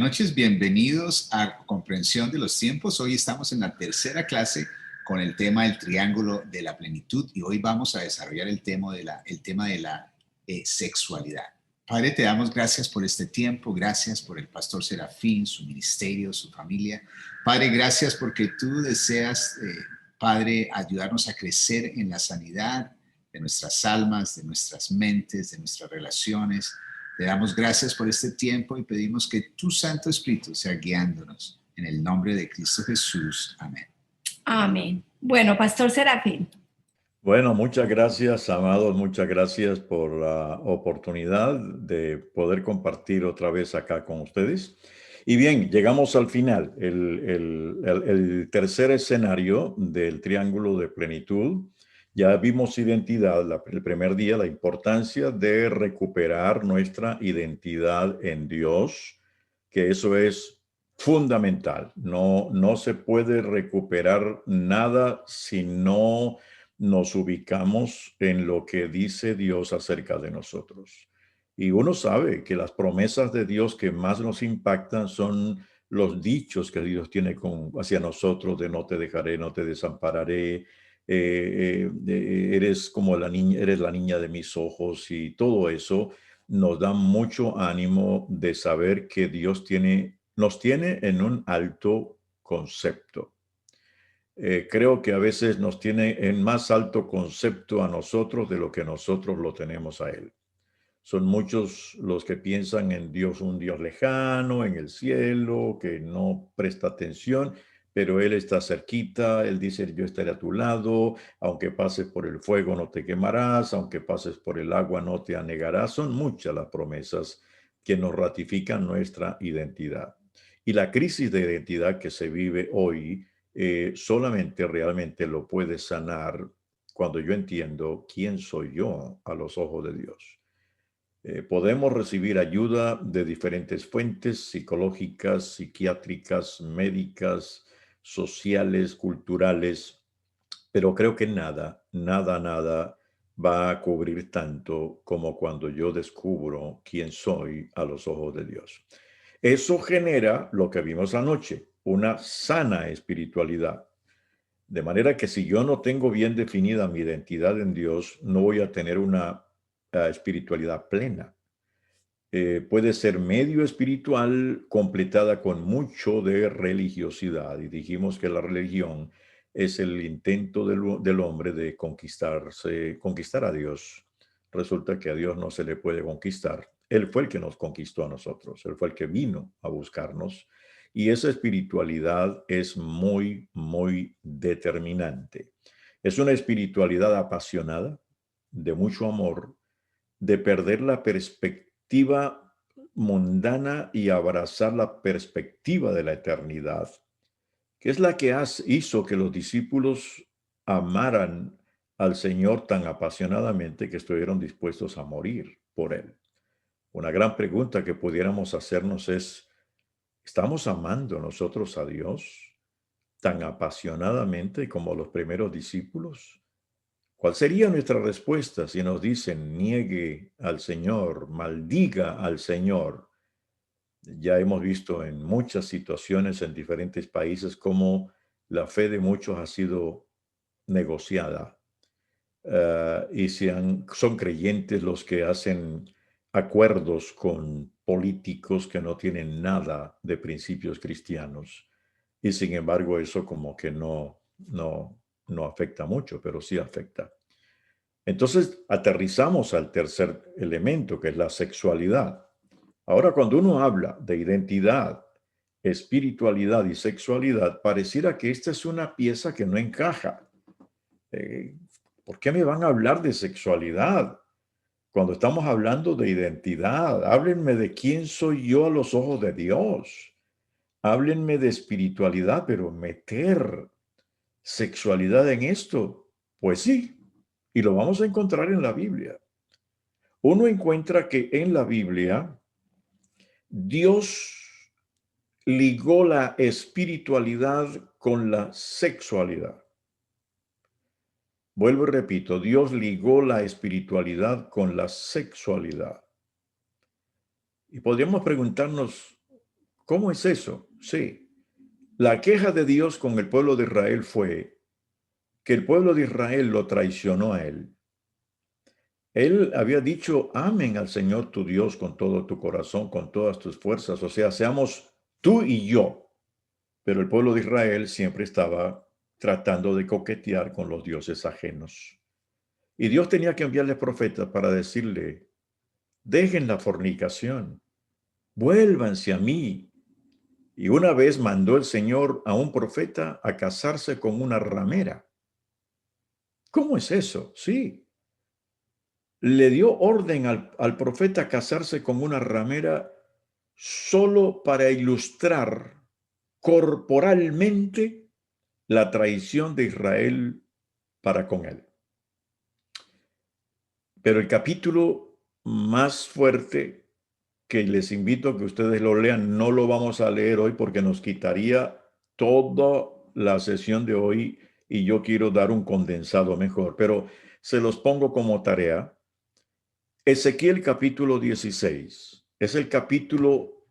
noches, bienvenidos a Comprensión de los Tiempos. Hoy estamos en la tercera clase con el tema del triángulo de la plenitud y hoy vamos a desarrollar el tema de la sexualidad. Padre, te damos gracias por este tiempo, gracias por el pastor Serafín, su ministerio, su familia. Padre, gracias porque tú deseas, Padre, ayudarnos a crecer en la sanidad de nuestras almas, de nuestras mentes, de nuestras relaciones. Te damos gracias por este tiempo y pedimos que tu Santo Espíritu sea guiándonos. En el nombre de Cristo Jesús. Amén. Amén. Bueno, Pastor Serafín. Bueno, muchas gracias, amados. Muchas gracias por la oportunidad de poder compartir otra vez acá con ustedes. Y bien, llegamos al final, el tercer escenario del triángulo de plenitud. Ya vimos identidad el primer día, la importancia de recuperar nuestra identidad en Dios, que eso es fundamental. No se puede recuperar nada si no nos ubicamos en lo que dice Dios acerca de nosotros. Y uno sabe que las promesas de Dios que más nos impactan son los dichos que Dios tiene hacia nosotros de no te dejaré, no te desampararé, eres como la niña, eres la niña de mis ojos, y todo eso nos da mucho ánimo de saber que Dios nos tiene en un alto concepto. Creo que a veces nos tiene en más alto concepto a nosotros de lo que nosotros lo tenemos a Él. Son muchos los que piensan en Dios, un Dios lejano, en el cielo, que no presta atención, pero Él está cerquita. Él dice, yo estaré a tu lado, aunque pases por el fuego no te quemarás, aunque pases por el agua no te anegarás. Son muchas las promesas que nos ratifican nuestra identidad. Y la crisis de identidad que se vive hoy solamente realmente lo puede sanar cuando yo entiendo quién soy yo a los ojos de Dios. Podemos recibir ayuda de diferentes fuentes psicológicas, psiquiátricas, médicas, sociales, culturales, pero creo que nada va a cubrir tanto como cuando yo descubro quién soy a los ojos de Dios. Eso genera lo que vimos anoche, una sana espiritualidad. De manera que si yo no tengo bien definida mi identidad en Dios, no voy a tener una espiritualidad plena. Puede ser medio espiritual completada con mucho de religiosidad. Y dijimos que la religión es el intento del hombre de conquistar a Dios. Resulta que a Dios no se le puede conquistar. Él fue el que nos conquistó a nosotros. Él fue el que vino a buscarnos. Y esa espiritualidad es muy, muy determinante. Es una espiritualidad apasionada, de mucho amor, de perder la perspectiva mundana y abrazar la perspectiva de la eternidad, que es la que hizo que los discípulos amaran al Señor tan apasionadamente que estuvieron dispuestos a morir por Él. Una gran pregunta que pudiéramos hacernos es, ¿estamos amando nosotros a Dios tan apasionadamente como los primeros discípulos? ¿Cuál sería nuestra respuesta si nos dicen niegue al Señor, maldiga al Señor? Ya hemos visto en muchas situaciones en diferentes países cómo la fe de muchos ha sido negociada. Y son creyentes los que hacen acuerdos con políticos que no tienen nada de principios cristianos. Y sin embargo, eso como que no afecta mucho, pero sí afecta. Entonces, aterrizamos al tercer elemento, que es la sexualidad. Ahora, cuando uno habla de identidad, espiritualidad y sexualidad, pareciera que esta es una pieza que no encaja. ¿Por qué me van a hablar de sexualidad cuando estamos hablando de identidad? Háblenme de quién soy yo a los ojos de Dios. Háblenme de espiritualidad, pero meter sexualidad en esto, pues sí, y lo vamos a encontrar en la Biblia. Uno encuentra que en la Biblia Dios ligó la espiritualidad con la sexualidad. Vuelvo y repito, Dios ligó la espiritualidad con la sexualidad. Y podríamos preguntarnos, ¿Cómo es eso? Sí. La queja de Dios con el pueblo de Israel fue que el pueblo de Israel lo traicionó a él. Él había dicho, amen al Señor tu Dios con todo tu corazón, con todas tus fuerzas. O sea, seamos tú y yo. Pero el pueblo de Israel siempre estaba tratando de coquetear con los dioses ajenos. Y Dios tenía que enviarle profetas para decirle, dejen la fornicación, vuélvanse a mí. Y una vez mandó el Señor a un profeta a casarse con una ramera. ¿Cómo es eso? Sí. Le dio orden al profeta casarse con una ramera solo para ilustrar corporalmente la traición de Israel para con él. Pero el capítulo más fuerte que les invito a que ustedes lo lean, no lo vamos a leer hoy porque nos quitaría toda la sesión de hoy y yo quiero dar un condensado mejor, pero se los pongo como tarea. Ezequiel capítulo 16 es el capítulo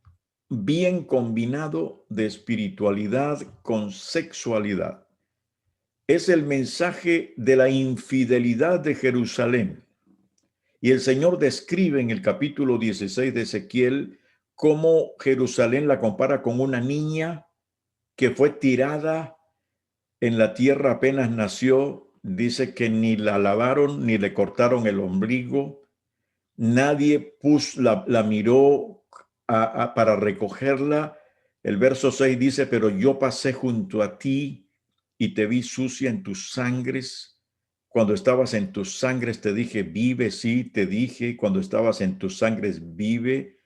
bien combinado de espiritualidad con sexualidad. Es el mensaje de la infidelidad de Jerusalén. Y el Señor describe en el capítulo 16 de Ezequiel cómo Jerusalén la compara con una niña que fue tirada en la tierra apenas nació. Dice que ni la lavaron ni le cortaron el ombligo. Nadie la miró para recogerla. El verso 6 dice, pero yo pasé junto a ti y te vi sucia en tus sangres. Cuando estabas en tus sangres te dije, vive, sí, te dije, cuando estabas en tus sangres, vive.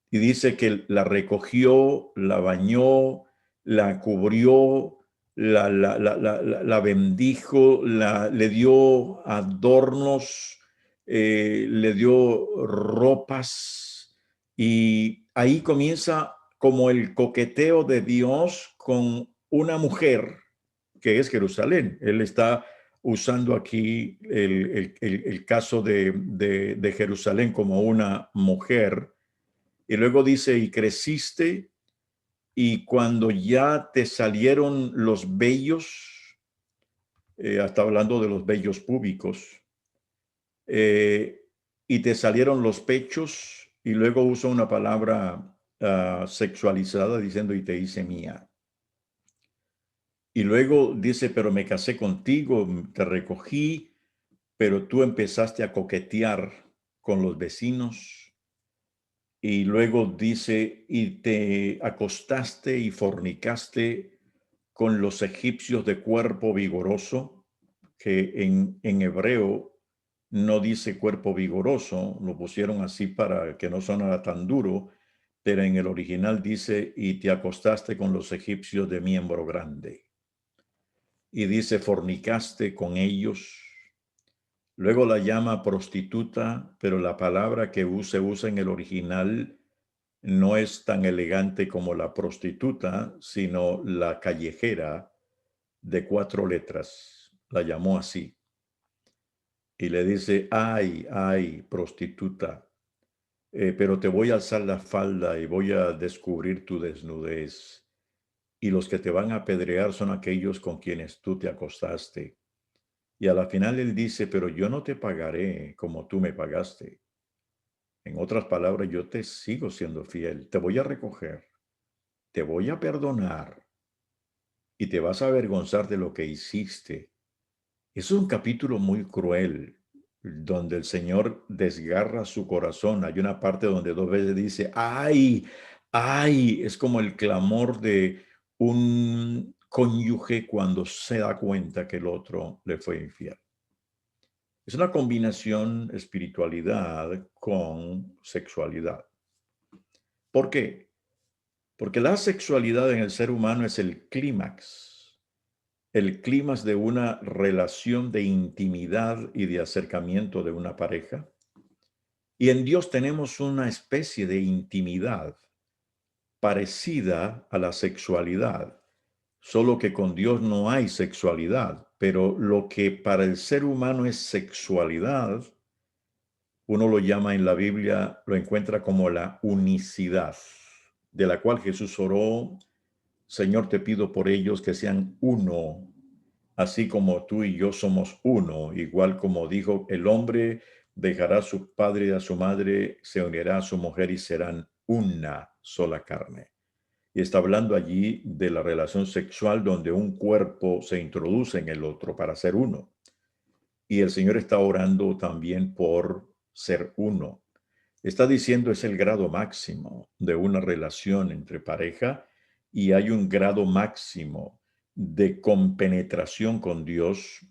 Y dice que la recogió, la bañó, la cubrió, la bendijo, le dio adornos, le dio ropas. Y ahí comienza como el coqueteo de Dios con una mujer que es Jerusalén. Él está usando aquí el caso de Jerusalén como una mujer. Y luego dice, y creciste, y cuando ya te salieron los vellos, está hablando de los vellos púbicos, eh, y te salieron los pechos, y luego usa una palabra sexualizada diciendo, y te hice mía. Y luego dice, pero me casé contigo, te recogí, pero tú empezaste a coquetear con los vecinos. Y luego dice, y te acostaste y fornicaste con los egipcios de cuerpo vigoroso, que en hebreo no dice cuerpo vigoroso, lo pusieron así para que no sonara tan duro, pero en el original dice, y te acostaste con los egipcios de miembro grande. Y dice, fornicaste con ellos. Luego la llama prostituta, pero la palabra que se usa en el original no es tan elegante como la prostituta, sino la callejera de 4 letras. La llamó así. Y le dice, ay, ay, prostituta, pero te voy a alzar la falda y voy a descubrir tu desnudez. Y los que te van a apedrear son aquellos con quienes tú te acostaste. Y a la final él dice, pero yo no te pagaré como tú me pagaste. En otras palabras, yo te sigo siendo fiel. Te voy a recoger, te voy a perdonar y te vas a avergonzar de lo que hiciste. Es un capítulo muy cruel, donde el Señor desgarra su corazón. Hay una parte donde 2 veces dice, ¡ay! ¡Ay! Es como el clamor de un cónyuge cuando se da cuenta que el otro le fue infiel. Es una combinación espiritualidad con sexualidad. ¿Por qué? Porque la sexualidad en el ser humano es el clímax de una relación de intimidad y de acercamiento de una pareja. Y en Dios tenemos una especie de intimidad parecida a la sexualidad, solo que con Dios no hay sexualidad, pero lo que para el ser humano es sexualidad, uno lo llama en la Biblia, lo encuentra como la unicidad. de la cual Jesús oró: Señor, te pido por ellos que sean uno, así como tú y yo somos uno, igual como dijo: el hombre dejará a su padre y a su madre, se unirá a su mujer y serán una sola carne. Y está hablando allí de la relación sexual donde un cuerpo se introduce en el otro para ser uno. Y el Señor está orando también por ser uno. Está diciendo es el grado máximo de una relación entre pareja, y hay un grado máximo de compenetración con Dios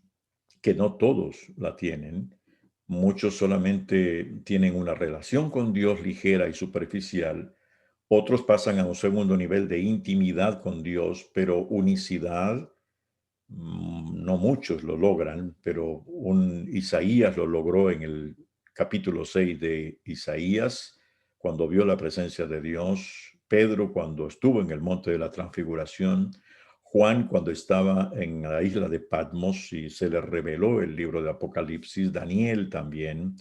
que no todos la tienen. Muchos solamente tienen una relación con Dios ligera y superficial. Otros pasan a un segundo nivel de intimidad con Dios, pero unicidad, no muchos lo logran, pero Isaías lo logró en el capítulo 6 de Isaías, cuando vio la presencia de Dios; Pedro, cuando estuvo en el monte de la transfiguración; Juan, cuando estaba en la isla de Patmos y se le reveló el libro de Apocalipsis; Daniel también;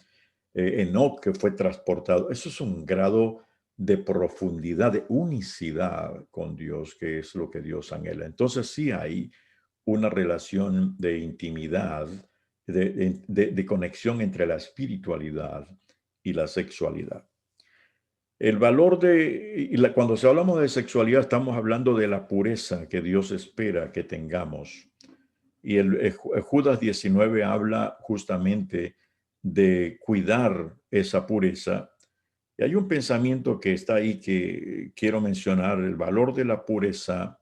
Enoc, que fue transportado. Eso es un grado de profundidad, de unicidad con Dios, que es lo que Dios anhela. Entonces sí hay una relación de intimidad, de conexión entre la espiritualidad y la sexualidad. El valor cuando hablamos de sexualidad, estamos hablando de la pureza que Dios espera que tengamos. Y el Judas 19 habla justamente de cuidar esa pureza. Y hay un pensamiento que está ahí que quiero mencionar: el valor de la pureza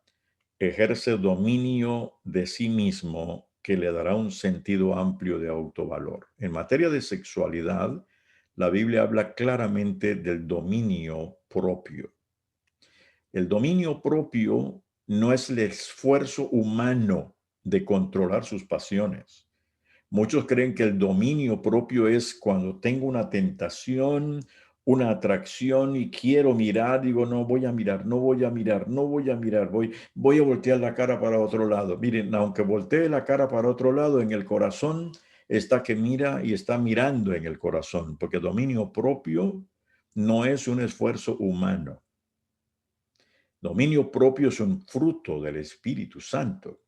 ejerce dominio de sí mismo que le dará un sentido amplio de autovalor. En materia de sexualidad, la Biblia habla claramente del dominio propio. El dominio propio no es el esfuerzo humano de controlar sus pasiones. Muchos creen que el dominio propio es cuando tengo una tentación, una atracción y quiero mirar, digo: no voy a mirar, no voy a mirar, no voy a mirar, voy a voltear la cara para otro lado. Miren, aunque voltee la cara para otro lado, en el corazón está que mira y está mirando en el corazón, porque dominio propio no es un esfuerzo humano. Dominio propio es un fruto del Espíritu Santo.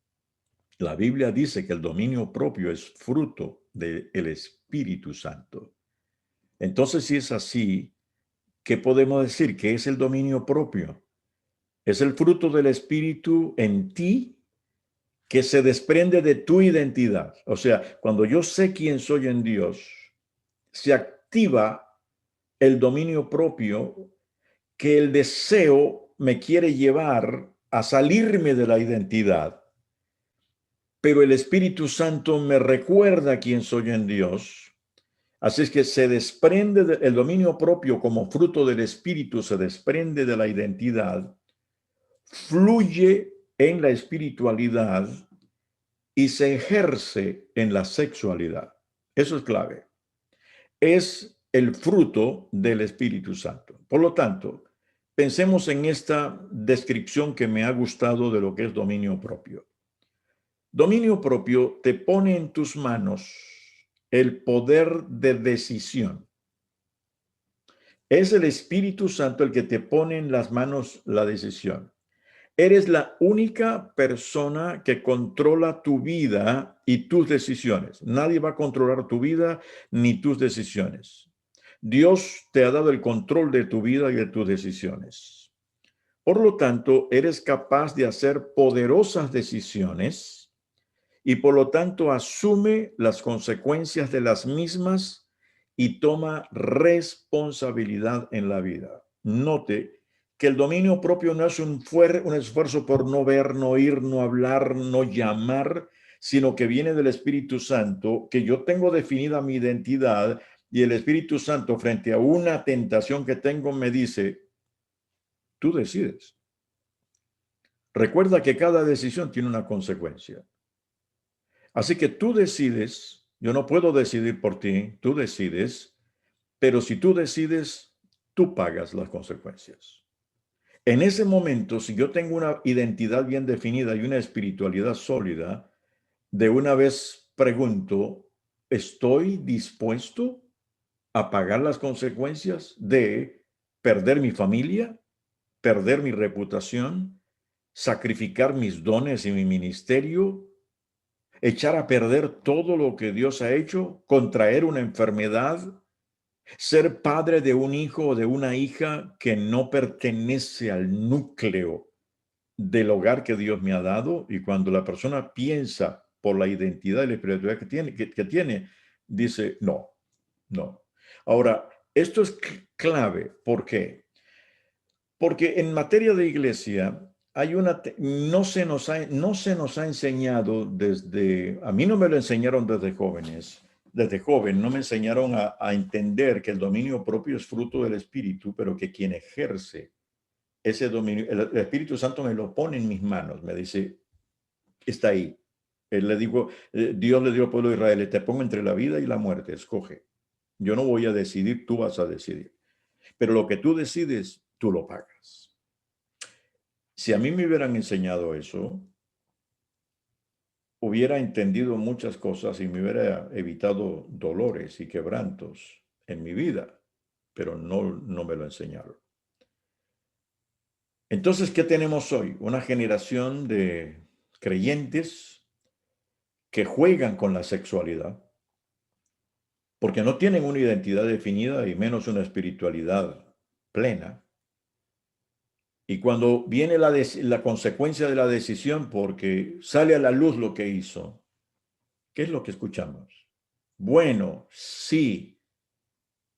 La Biblia dice que el dominio propio es fruto del Espíritu Santo. Entonces, si es así, ¿qué podemos decir? ¿Qué es el dominio propio? Es el fruto del Espíritu en ti que se desprende de tu identidad. O sea, cuando yo sé quién soy en Dios, se activa el dominio propio, que el deseo me quiere llevar a salirme de la identidad. Pero el Espíritu Santo me recuerda quién soy en Dios. Así es que se desprende el dominio propio como fruto del Espíritu, se desprende de la identidad, fluye en la espiritualidad y se ejerce en la sexualidad. Eso es clave. Es el fruto del Espíritu Santo. Por lo tanto, pensemos en esta descripción que me ha gustado de lo que es dominio propio. Dominio propio te pone en tus manos el poder de decisión. Es el Espíritu Santo el que te pone en las manos la decisión. Eres la única persona que controla tu vida y tus decisiones. Nadie va a controlar tu vida ni tus decisiones. Dios te ha dado el control de tu vida y de tus decisiones. Por lo tanto, eres capaz de hacer poderosas decisiones y por lo tanto asume las consecuencias de las mismas y toma responsabilidad en la vida. Note que el dominio propio no es un esfuerzo por no ver, no oír, no hablar, no llamar, sino que viene del Espíritu Santo, que yo tengo definida mi identidad y el Espíritu Santo, frente a una tentación que tengo, me dice: tú decides. Recuerda que cada decisión tiene una consecuencia. Así que tú decides. Yo no puedo decidir por ti, tú decides, pero si tú decides, tú pagas las consecuencias. En ese momento, si yo tengo una identidad bien definida y una espiritualidad sólida, de una vez pregunto: ¿estoy dispuesto a pagar las consecuencias de perder mi familia, perder mi reputación, sacrificar mis dones y mi ministerio, echar a perder todo lo que Dios ha hecho, contraer una enfermedad, ser padre de un hijo o de una hija que no pertenece al núcleo del hogar que Dios me ha dado. Y cuando la persona piensa por la identidad y la espiritualidad que tiene, dice, no, no. Ahora, esto es clave. ¿Por qué? Porque en materia de iglesia hay no se nos ha enseñado a mí no me lo enseñaron desde joven no me enseñaron a entender que el dominio propio es fruto del Espíritu, pero que quien ejerce ese dominio, el Espíritu Santo me lo pone en mis manos, me dice, está ahí. Dios le dijo al pueblo de Israel, te pongo entre la vida y la muerte, escoge. Yo no voy a decidir, tú vas a decidir. Pero lo que tú decides, tú lo pagas. Si a mí me hubieran enseñado eso, hubiera entendido muchas cosas y me hubiera evitado dolores y quebrantos en mi vida, pero no me lo enseñaron. Entonces, ¿qué tenemos hoy? Una generación de creyentes que juegan con la sexualidad porque no tienen una identidad definida y menos una espiritualidad plena. Y cuando viene la consecuencia de la decisión, porque sale a la luz lo que hizo, ¿qué es lo que escuchamos? Bueno, sí,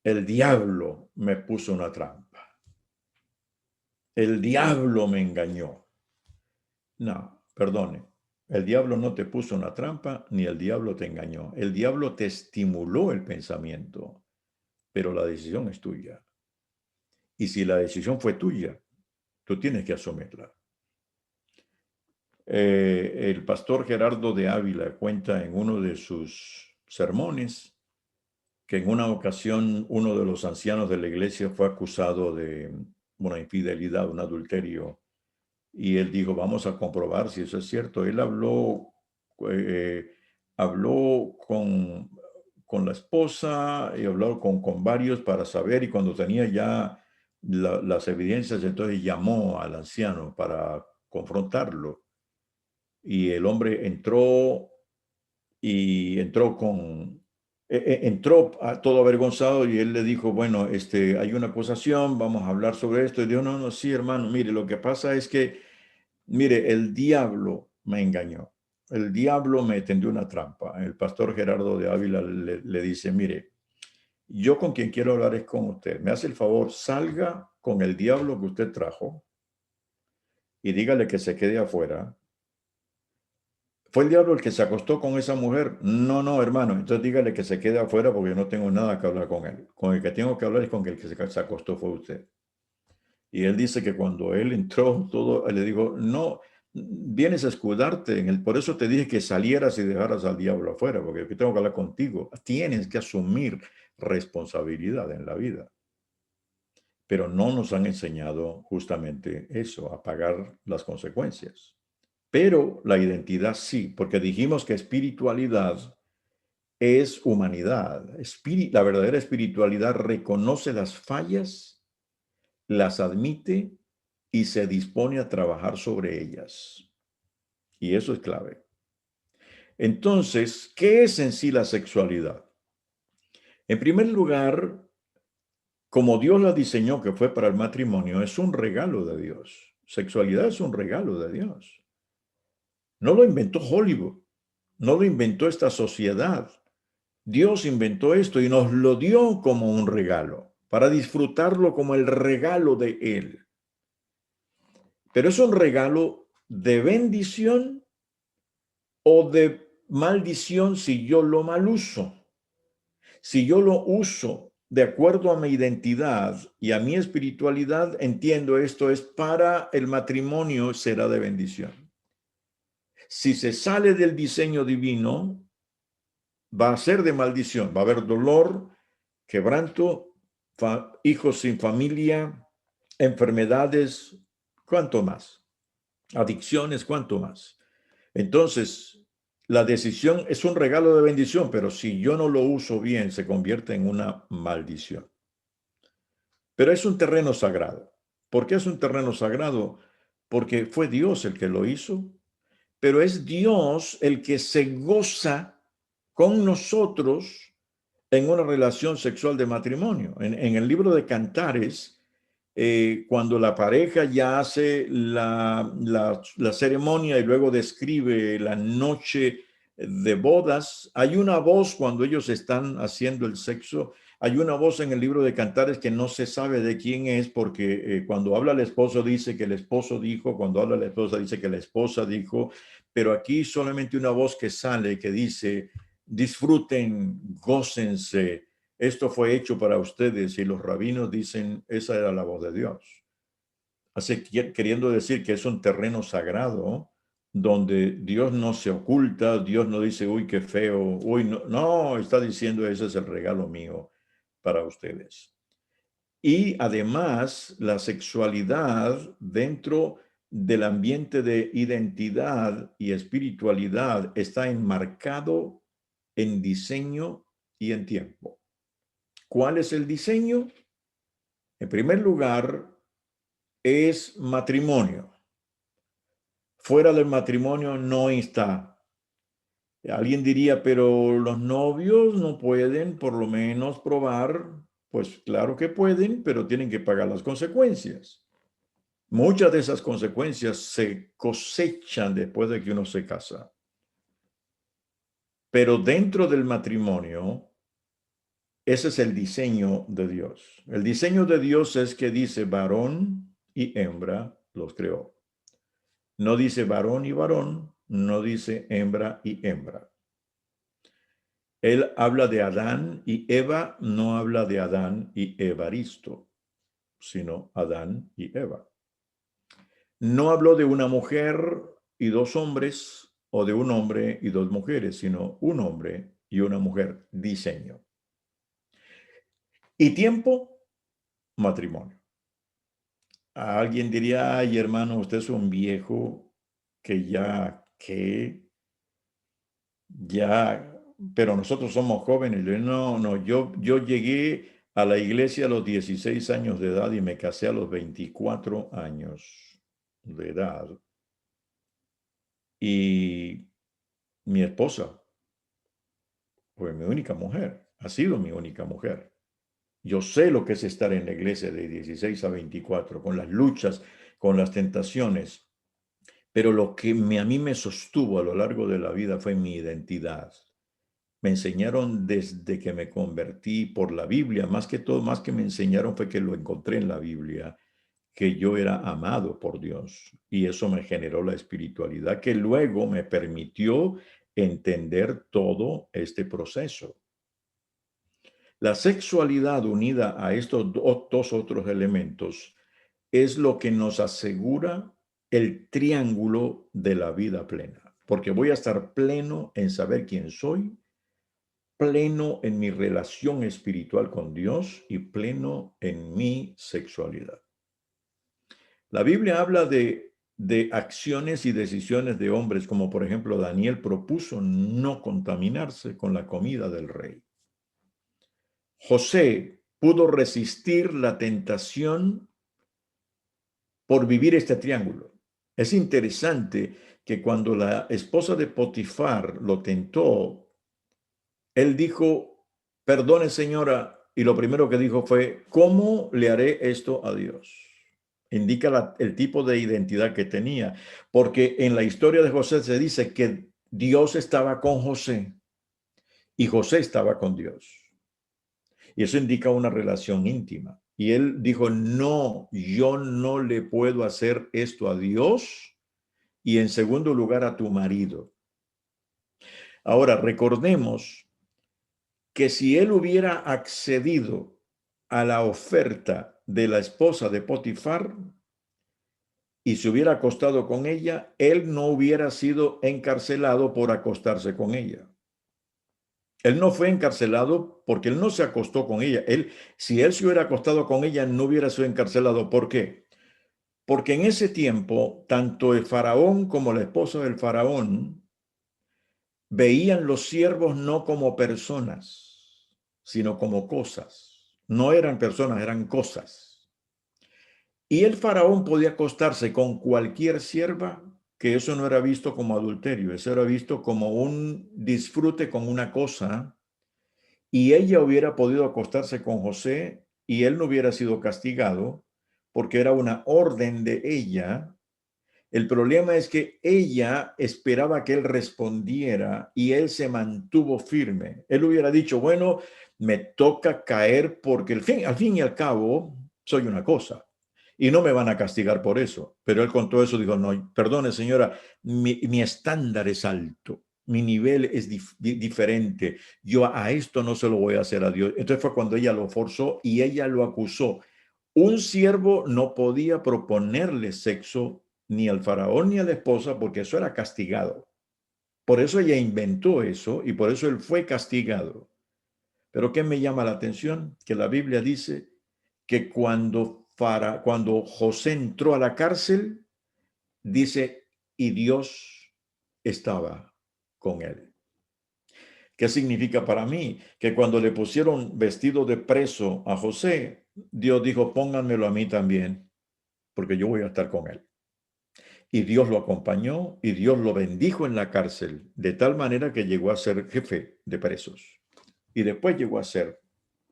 el diablo me puso una trampa. El diablo me engañó. No, perdone. El diablo no te puso una trampa, ni el diablo te engañó. El diablo te estimuló el pensamiento, pero la decisión es tuya. Y si la decisión fue tuya, tú tienes que asumirla. El pastor Gerardo de Ávila cuenta en uno de sus sermones que en una ocasión uno de los ancianos de la iglesia fue acusado de una infidelidad, un adulterio, y él dijo, vamos a comprobar si eso es cierto. Él habló con la esposa y habló con varios para saber, y cuando tenía ya las evidencias, entonces llamó al anciano para confrontarlo. Y el hombre entró todo avergonzado, y él le dijo, bueno, hay una acusación, vamos a hablar sobre esto. Y dijo, no, sí, hermano, mire, lo que pasa es que, mire, el diablo me engañó. El diablo me tendió una trampa. El pastor Gerardo de Ávila le dice, mire, yo con quien quiero hablar es con usted. Me hace el favor, salga con el diablo que usted trajo y dígale que se quede afuera. ¿Fue el diablo el que se acostó con esa mujer? No, hermano. Entonces dígale que se quede afuera porque yo no tengo nada que hablar con él. Con el que tengo que hablar es con el que se acostó fue usted. Y él dice que cuando él entró, le digo, no, vienes a escudarte por eso te dije que salieras y dejaras al diablo afuera, porque aquí tengo que hablar contigo. Tienes que asumir responsabilidad en la vida. Pero no nos han enseñado justamente eso, a pagar las consecuencias. Pero la identidad sí, porque dijimos que espiritualidad es humanidad. La verdadera espiritualidad reconoce las fallas, las admite y se dispone a trabajar sobre ellas. Y eso es clave. Entonces, ¿qué es en sí la sexualidad? En primer lugar, como Dios la diseñó, que fue para el matrimonio, es un regalo de Dios. Sexualidad es un regalo de Dios. No lo inventó Hollywood, no lo inventó esta sociedad. Dios inventó esto y nos lo dio como un regalo, para disfrutarlo como el regalo de Él. Pero es un regalo de bendición o de maldición si yo lo mal uso. Si yo lo uso de acuerdo a mi identidad y a mi espiritualidad, entiendo esto es para el matrimonio, será de bendición. Si se sale del diseño divino, va a ser de maldición. Va a haber dolor, quebranto, hijos sin familia, enfermedades, ¿cuánto más? Adicciones, ¿cuánto más? Entonces, la decisión es un regalo de bendición, pero si yo no lo uso bien, se convierte en una maldición. Pero es un terreno sagrado. ¿Por qué es un terreno sagrado? Porque fue Dios el que lo hizo, pero es Dios el que se goza con nosotros en una relación sexual de matrimonio. En el libro de Cantares, cuando la pareja ya hace la ceremonia y luego describe la noche de bodas, hay una voz cuando ellos están haciendo el sexo, hay una voz en el libro de Cantares que no se sabe de quién es, porque cuando habla el esposo dice que el esposo dijo, cuando habla la esposa dice que la esposa dijo, pero aquí solamente una voz que sale que dice: disfruten, gócense, esto fue hecho para ustedes. Y los rabinos dicen, esa era la voz de Dios. Así que, queriendo decir que es un terreno sagrado donde Dios no se oculta, Dios no dice, uy, qué feo, uy, no, no, está diciendo, ese es el regalo mío para ustedes. Y además, la sexualidad dentro del ambiente de identidad y espiritualidad está enmarcado en diseño y en tiempo. ¿Cuál es el diseño? En primer lugar, es matrimonio. Fuera del matrimonio no está. Alguien diría, pero los novios no pueden por lo menos probar. Pues claro que pueden, pero tienen que pagar las consecuencias. Muchas de esas consecuencias se cosechan después de que uno se casa. Pero dentro del matrimonio, ese es el diseño de Dios. El diseño de Dios es que dice varón y hembra los creó. No dice varón y varón, no dice hembra y hembra. Él habla de Adán y Eva, no habla de Adán y Evaristo, sino Adán y Eva. No habló de una mujer y dos hombres o de un hombre y dos mujeres, sino un hombre y una mujer, diseño. Y tiempo, matrimonio. Alguien diría, ay, hermano, usted es un viejo ya, pero nosotros somos jóvenes. Yo llegué a la iglesia a los 16 años de edad y me casé a los 24 años de edad. Y mi esposa fue mi única mujer, ha sido mi única mujer. Yo sé lo que es estar en la iglesia de 16 a 24, con las luchas, con las tentaciones, pero lo que a mí me sostuvo a lo largo de la vida fue mi identidad. Me enseñaron desde que me convertí por la Biblia, más que todo, más que me enseñaron fue que lo encontré en la Biblia, que yo era amado por Dios, y eso me generó la espiritualidad que luego me permitió entender todo este proceso. La sexualidad unida a estos dos otros elementos es lo que nos asegura el triángulo de la vida plena, porque voy a estar pleno en saber quién soy, pleno en mi relación espiritual con Dios y pleno en mi sexualidad. La Biblia habla de acciones y decisiones de hombres, como por ejemplo Daniel propuso no contaminarse con la comida del rey. José pudo resistir la tentación por vivir este triángulo. Es interesante que cuando la esposa de Potifar lo tentó, él dijo, perdone señora, y lo primero que dijo fue, ¿cómo le haré esto a Dios? Indica el tipo de identidad que tenía, porque en la historia de José se dice que Dios estaba con José y José estaba con Dios. Y eso indica una relación íntima. Y él dijo, no, yo no le puedo hacer esto a Dios y en segundo lugar a tu marido. Ahora, recordemos que si él hubiera accedido a la oferta de la esposa de Potifar y se hubiera acostado con ella, él no hubiera sido encarcelado por acostarse con ella. Él no fue encarcelado porque él no se acostó con ella. Si él se hubiera acostado con ella, no hubiera sido encarcelado. ¿Por qué? Porque en ese tiempo, tanto el faraón como la esposa del faraón veían los siervos no como personas, sino como cosas. No eran personas, eran cosas. Y el faraón podía acostarse con cualquier sierva, que eso no era visto como adulterio, eso era visto como un disfrute con una cosa, y ella hubiera podido acostarse con José y él no hubiera sido castigado porque era una orden de ella. El problema es que ella esperaba que él respondiera y él se mantuvo firme. Él hubiera dicho, bueno, me toca caer porque al fin y al cabo soy una cosa y no me van a castigar por eso. Pero él con todo eso dijo, no, perdone señora, mi estándar es alto. Mi nivel es diferente. Yo a esto no se lo voy a hacer a Dios. Entonces fue cuando ella lo forzó y ella lo acusó. Un siervo no podía proponerle sexo ni al faraón ni a la esposa porque eso era castigado. Por eso ella inventó eso y por eso él fue castigado. Pero ¿qué me llama la atención? Que la Biblia dice que cuando José entró a la cárcel, dice, y Dios estaba con él. ¿Qué significa para mí? Que cuando le pusieron vestido de preso a José, Dios dijo, pónganmelo a mí también, porque yo voy a estar con él. Y Dios lo acompañó y Dios lo bendijo en la cárcel, de tal manera que llegó a ser jefe de presos. Y después llegó a ser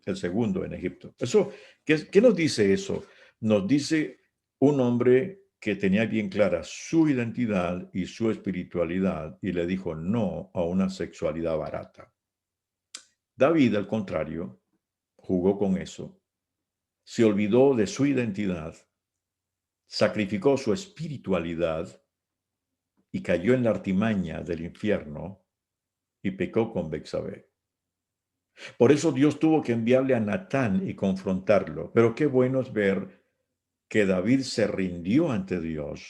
el segundo en Egipto. ¿Qué nos dice eso? Nos dice un hombre que tenía bien clara su identidad y su espiritualidad y le dijo no a una sexualidad barata. David, al contrario, jugó con eso, se olvidó de su identidad, sacrificó su espiritualidad y cayó en la artimaña del infierno y pecó con Betsabé. Por eso Dios tuvo que enviarle a Natán y confrontarlo. Pero qué bueno es ver que David se rindió ante Dios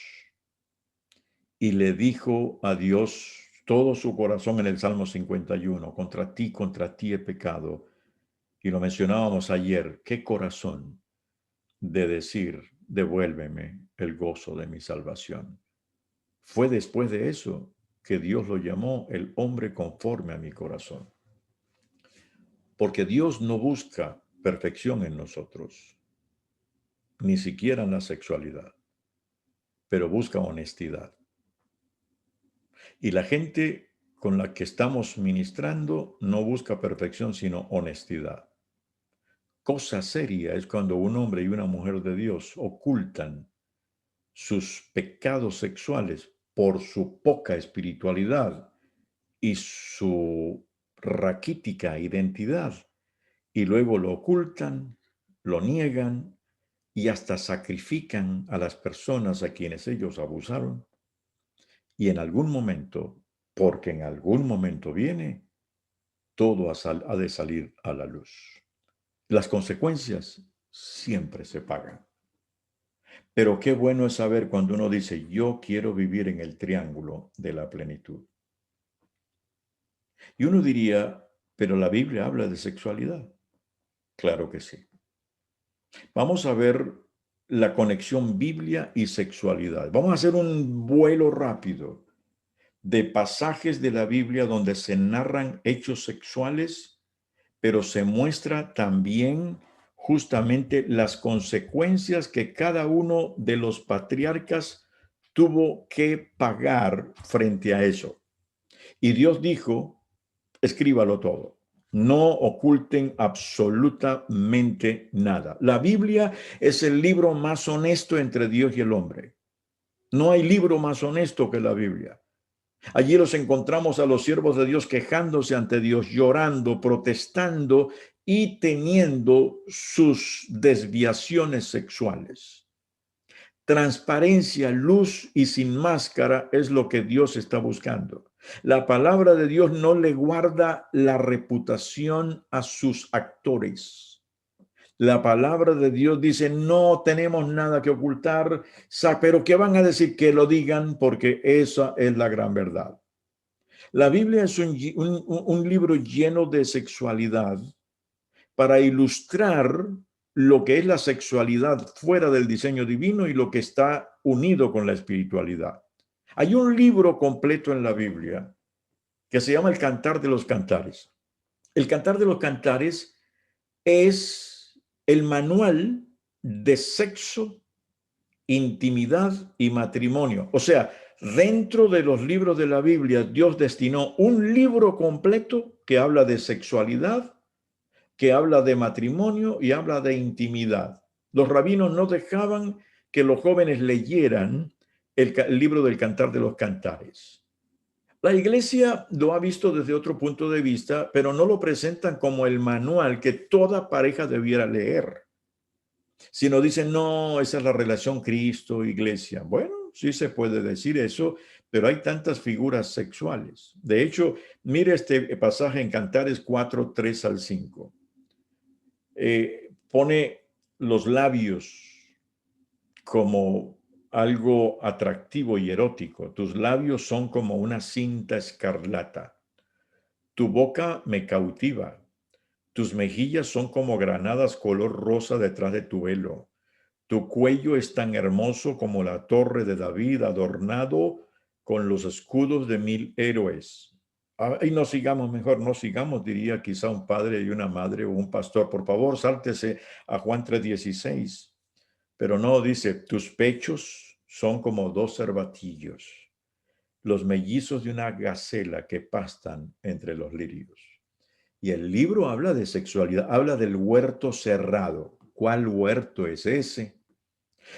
y le dijo a Dios todo su corazón en el Salmo 51, contra ti he pecado. Y lo mencionábamos ayer, qué corazón de decir, devuélveme el gozo de mi salvación. Fue después de eso que Dios lo llamó el hombre conforme a mi corazón. Porque Dios no busca perfección en nosotros, ni siquiera en la sexualidad, pero busca honestidad. Y la gente con la que estamos ministrando no busca perfección, sino honestidad. Cosa seria es cuando un hombre y una mujer de Dios ocultan sus pecados sexuales por su poca espiritualidad y su raquítica identidad, y luego lo ocultan, lo niegan y hasta sacrifican a las personas a quienes ellos abusaron. Y en algún momento, porque en algún momento viene, todo ha de salir a la luz. Las consecuencias siempre se pagan. Pero qué bueno es saber cuando uno dice, yo quiero vivir en el triángulo de la plenitud. Y uno diría, pero la Biblia habla de sexualidad. Claro que sí. Vamos a ver la conexión Biblia y sexualidad. Vamos a hacer un vuelo rápido de pasajes de la Biblia donde se narran hechos sexuales, pero se muestra también justamente las consecuencias que cada uno de los patriarcas tuvo que pagar frente a eso. Y Dios dijo, escríbalo todo. No oculten absolutamente nada. La Biblia es el libro más honesto entre Dios y el hombre. No hay libro más honesto que la Biblia. Allí los encontramos a los siervos de Dios quejándose ante Dios, llorando, protestando y teniendo sus desviaciones sexuales. Transparencia, luz y sin máscara es lo que Dios está buscando. La palabra de Dios no le guarda la reputación a sus actores. La palabra de Dios dice, no tenemos nada que ocultar, pero ¿qué van a decir? Que lo digan, porque esa es la gran verdad. La Biblia es un libro lleno de sexualidad para ilustrar lo que es la sexualidad fuera del diseño divino y lo que está unido con la espiritualidad. Hay un libro completo en la Biblia que se llama El Cantar de los Cantares. El Cantar de los Cantares es el manual de sexo intimidad y matrimonio. O sea, dentro de los libros de la Biblia, Dios destinó un libro completo que habla de sexualidad, que habla de matrimonio y habla de intimidad. Los rabinos no dejaban que los jóvenes leyeran el libro del Cantar de los Cantares. La iglesia lo ha visto desde otro punto de vista, pero no lo presentan como el manual que toda pareja debiera leer, sino dicen, no, esa es la relación Cristo-iglesia. Bueno, sí se puede decir eso, pero hay tantas figuras sexuales. De hecho, mire este pasaje en Cantares 4, 3 al 5. Pone los labios como algo atractivo y erótico. Tus labios son como una cinta escarlata. Tu boca me cautiva. Tus mejillas son como granadas color rosa detrás de tu velo. Tu cuello es tan hermoso como la torre de David, adornado con los escudos de 1000 héroes. Y no sigamos, mejor no sigamos, diría quizá un padre y una madre o un pastor. Por favor, sáltese a Juan 3:16. Pero no, dice, tus pechos son como 2 cervatillos, los mellizos de una gacela que pastan entre los lirios. Y el libro habla de sexualidad, habla del huerto cerrado. ¿Cuál huerto es ese?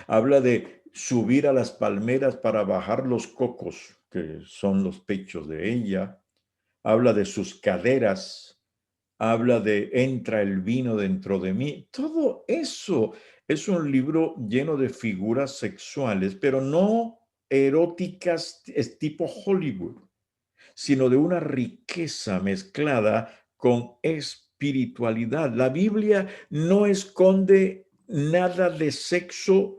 Habla de subir a las palmeras para bajar los cocos, que son los pechos de ella. Habla de sus caderas. Habla de entra el vino dentro de mí. Todo eso es un libro lleno de figuras sexuales, pero no eróticas, es tipo Hollywood, sino de una riqueza mezclada con espiritualidad. La Biblia no esconde nada de sexo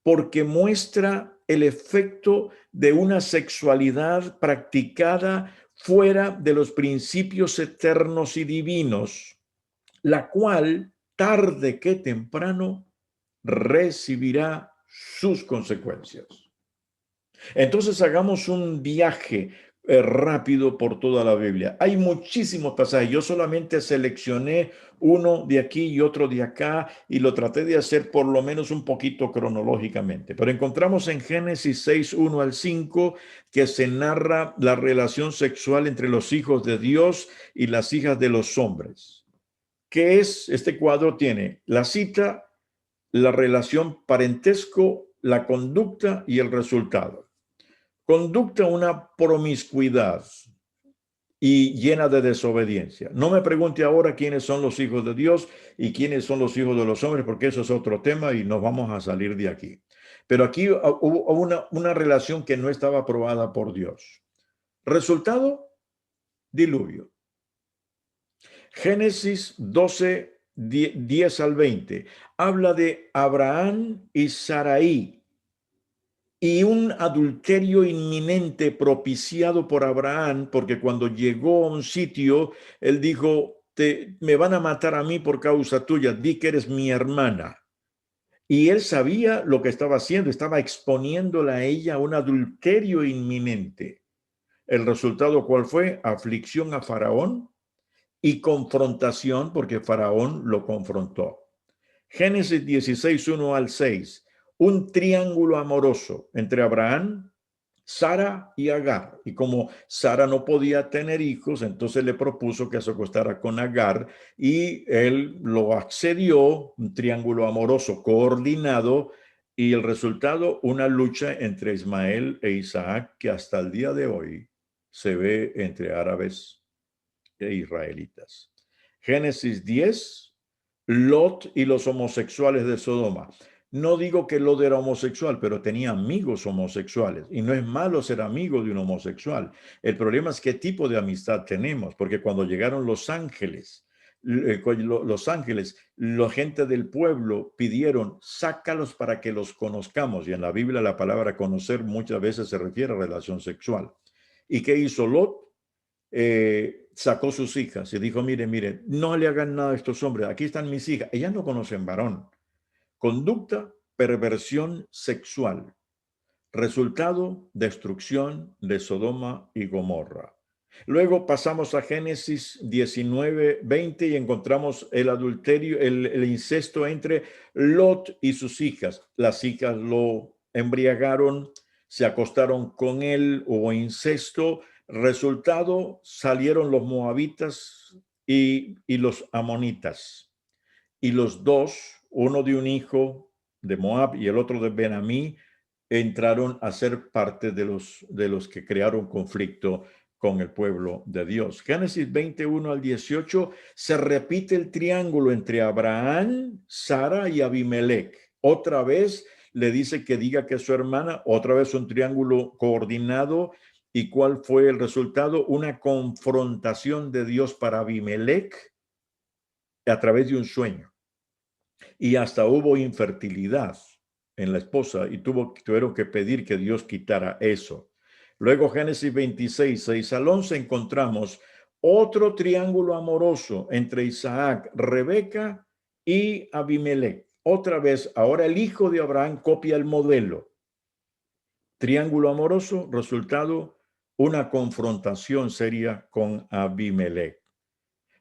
porque muestra el efecto de una sexualidad practicada fuera de los principios eternos y divinos, la cual tarde que temprano recibirá sus consecuencias. Entonces hagamos un viaje rápido por toda la Biblia. Hay muchísimos pasajes. Yo solamente seleccioné uno de aquí y otro de acá y lo traté de hacer por lo menos un poquito cronológicamente. Pero encontramos en Génesis 6, 1 al 5 que se narra la relación sexual entre los hijos de Dios y las hijas de los hombres. ¿Qué es? Este cuadro tiene la cita, la relación parentesco, la conducta y el resultado. Conducta una promiscuidad y llena de desobediencia. No me pregunte ahora quiénes son los hijos de Dios y quiénes son los hijos de los hombres, porque eso es otro tema y nos vamos a salir de aquí. Pero aquí hubo una relación que no estaba aprobada por Dios. Resultado, diluvio. Génesis 12, 10 al 20. Habla de Abraham y Sarai y un adulterio inminente propiciado por Abraham, porque cuando llegó a un sitio, él dijo, me van a matar a mí por causa tuya, di que eres mi hermana. Y él sabía lo que estaba haciendo, estaba exponiéndola a ella a un adulterio inminente. El resultado, ¿cuál fue? Aflicción a Faraón y confrontación, porque Faraón lo confrontó. Génesis 16, 1 al 6. Un triángulo amoroso entre Abraham, Sara y Agar. Y como Sara no podía tener hijos, entonces le propuso que se acostara con Agar y él lo accedió, un triángulo amoroso coordinado, y el resultado, una lucha entre Ismael e Isaac que hasta el día de hoy se ve entre árabes e israelitas. Génesis 10, Lot y los homosexuales de Sodoma. No digo que Lot era homosexual, pero tenía amigos homosexuales. Y no es malo ser amigo de un homosexual. El problema es qué tipo de amistad tenemos, porque cuando llegaron los ángeles, la gente del pueblo pidieron, sácalos para que los conozcamos. Y en la Biblia la palabra conocer muchas veces se refiere a relación sexual. ¿Y qué hizo Lot? Sacó sus hijas y dijo, mire, no le hagan nada a estos hombres, aquí están mis hijas. Ellas no conocen varón. Conducta, perversión sexual. Resultado, destrucción de Sodoma y Gomorra. Luego pasamos a Génesis 19, 20 y encontramos el adulterio, el incesto entre Lot y sus hijas. Las hijas lo embriagaron, se acostaron con él, hubo incesto. Resultado, salieron los moabitas y los amonitas. Y los dos, uno de un hijo de Moab y el otro de Benamí, entraron a ser parte de los que crearon conflicto con el pueblo de Dios. Génesis 21 al 18 se repite el triángulo entre Abraham, Sara y Abimelech. Otra vez le dice que diga que es su hermana, otra vez un triángulo coordinado. ¿Y cuál fue el resultado? Una confrontación de Dios para Abimelech a través de un sueño. Y hasta hubo infertilidad en la esposa y tuvieron que pedir que Dios quitara eso. Luego Génesis 26, 6 al 11 encontramos otro triángulo amoroso entre Isaac, Rebeca y Abimelech. Otra vez, ahora el hijo de Abraham copia el modelo. Triángulo amoroso, resultado, una confrontación seria con Abimelech.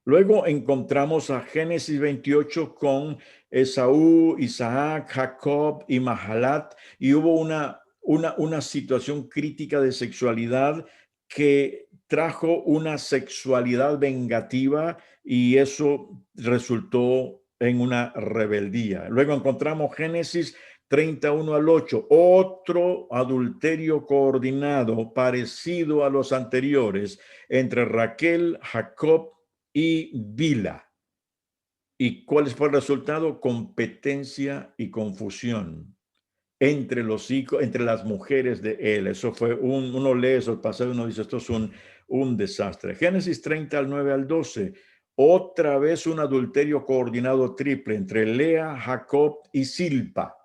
Luego encontramos a Génesis 28 con Esaú, Isaac, Jacob y Mahalat, y hubo una situación crítica de sexualidad que trajo una sexualidad vengativa y eso resultó en una rebeldía. Luego encontramos Génesis 31 al 8, otro adulterio coordinado parecido a los anteriores entre Raquel, Jacob y Bila. ¿Y cuál fue el resultado? Competencia y confusión entre los hijos, entre las mujeres de él. Eso fue uno lee esos pasajes y uno dice, esto es un desastre. Génesis 30 al 9 al 12. Otra vez un adulterio coordinado triple entre Lea, Jacob y Silpa.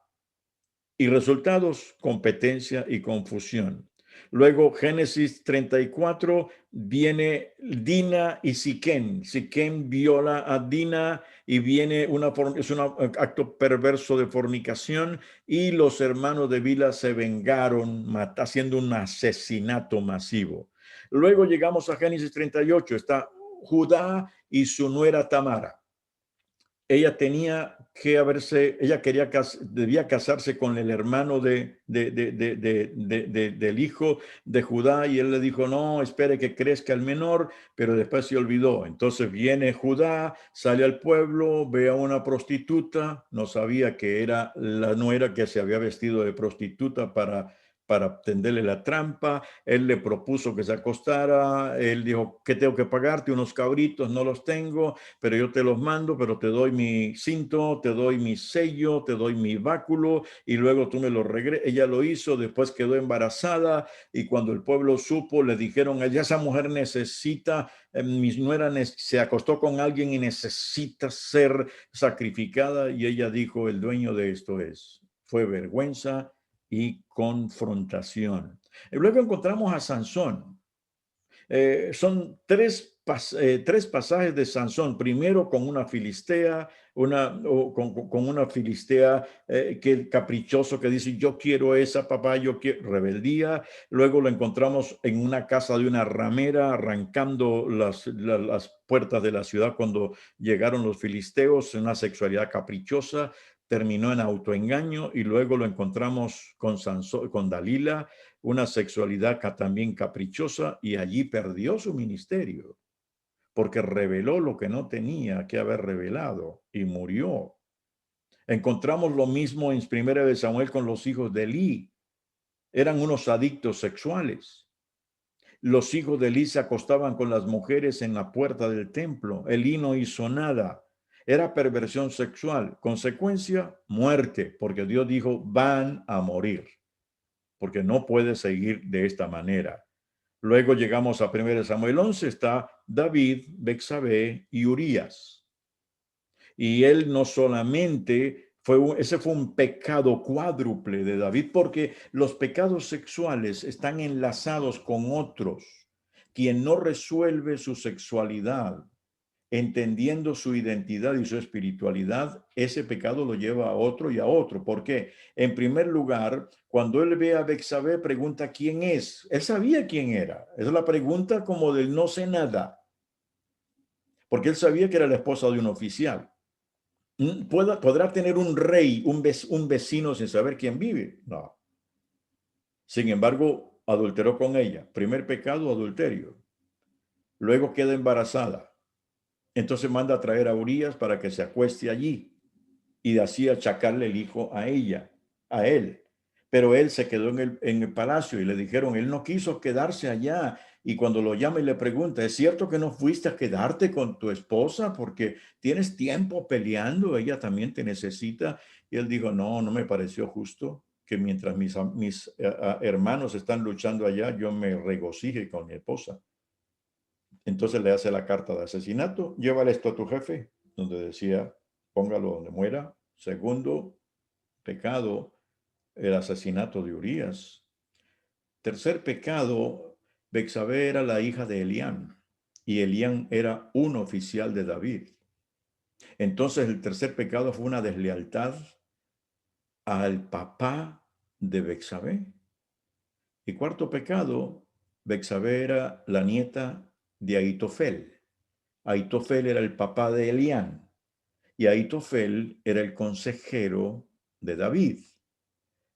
Y resultados, competencia y confusión. Luego, Génesis 34, viene Dina y Siquem. Siquem viola a Dina y viene es un acto perverso de fornicación y los hermanos de Bila se vengaron haciendo un asesinato masivo. Luego llegamos a Génesis 38, está Judá y su nuera Tamara. Ella debía casarse con el hermano del hijo de Judá y él le dijo, no, espere que crezca el menor, pero después se olvidó. Entonces viene Judá, sale al pueblo, ve a una prostituta, no sabía que era la nuera que se había vestido de prostituta para tenderle la trampa. Él le propuso que se acostara, él dijo, ¿qué tengo que pagarte? Unos cabritos, no los tengo, pero yo te los mando, pero te doy mi cinto, te doy mi sello, te doy mi báculo y luego tú me lo regresas. Ella lo hizo, después quedó embarazada y cuando el pueblo supo, le dijeron, esa mujer necesita, mi nuera se acostó con alguien y necesita ser sacrificada. Y ella dijo, el dueño de esto fue vergüenza y confrontación. Y luego encontramos a Sansón. Son tres pasajes de Sansón. Primero con una filistea, con una filistea que caprichoso que dice, yo quiero esa, papá, yo quiero, rebeldía. Luego lo encontramos en una casa de una ramera arrancando las puertas de la ciudad cuando llegaron los filisteos, una sexualidad caprichosa. Terminó en autoengaño y luego lo encontramos con Sansón, con Dalila, una sexualidad también caprichosa, y allí perdió su ministerio porque reveló lo que no tenía que haber revelado y murió. Encontramos lo mismo en 1 Samuel con los hijos de Elí. Eran unos adictos sexuales. Los hijos de Elí se acostaban con las mujeres en la puerta del templo. Elí no hizo nada. Era perversión sexual. Consecuencia, muerte, porque Dios dijo, van a morir, porque no puede seguir de esta manera. Luego llegamos a 1 Samuel 11, está David, Betsabé y Urías. Y él no solamente ese fue un pecado cuádruple de David, porque los pecados sexuales están enlazados con otros. Quien no resuelve su sexualidad entendiendo su identidad y su espiritualidad, ese pecado lo lleva a otro y a otro. ¿Por qué? En primer lugar, cuando él ve a Betsabé, pregunta quién es. Él sabía quién era. Esa es la pregunta como del no sé nada. Porque él sabía que era la esposa de un oficial. ¿Podrá tener un rey, un vecino sin saber quién vive? No. Sin embargo, adulteró con ella. Primer pecado, adulterio. Luego queda embarazada. Entonces manda a traer a Urías para que se acueste allí y así achacarle el hijo a ella, a él. Pero él se quedó en el palacio y le dijeron, él no quiso quedarse allá. Y cuando lo llama y le pregunta, ¿es cierto que no fuiste a quedarte con tu esposa porque tienes tiempo peleando? Ella también te necesita. Y él dijo, no, no me pareció justo que mientras mis hermanos están luchando allá, yo me regocije con mi esposa. Entonces le hace la carta de asesinato, llévale esto a tu jefe, donde decía, póngalo donde muera. Segundo pecado, el asesinato de Urías. Tercer pecado, Betsabé era la hija de Elián y Elián era un oficial de David. Entonces el tercer pecado fue una deslealtad al papá de Betsabé. Y cuarto pecado, Betsabé era la nieta de Ahitofel. Ahitofel era el papá de Elián y Ahitofel era el consejero de David.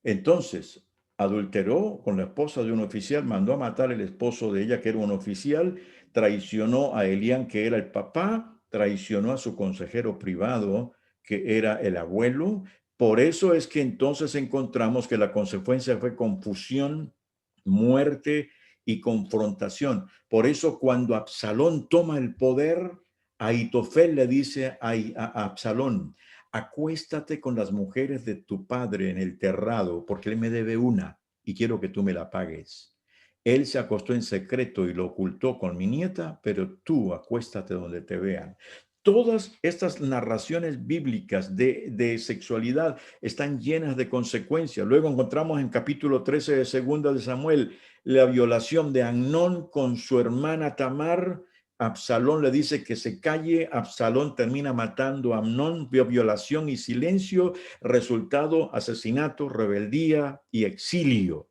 Entonces, adulteró con la esposa de un oficial, mandó a matar al esposo de ella, que era un oficial, traicionó a Elián, que era el papá, traicionó a su consejero privado, que era el abuelo. Por eso es que entonces encontramos que la consecuencia fue confusión, muerte y confrontación. Por eso cuando Absalón toma el poder, Ahitofel le dice a Absalón, acuéstate con las mujeres de tu padre en el terrado, porque él me debe una y quiero que tú me la pagues. Él se acostó en secreto y lo ocultó con mi nieta, pero tú acuéstate donde te vean. Todas estas narraciones bíblicas de sexualidad están llenas de consecuencias. Luego encontramos en capítulo 13 de Segunda de Samuel la violación de Amnón con su hermana Tamar. Absalón le dice que se calle, Absalón termina matando a Amnón, violación y silencio, resultado, asesinato, rebeldía y exilio.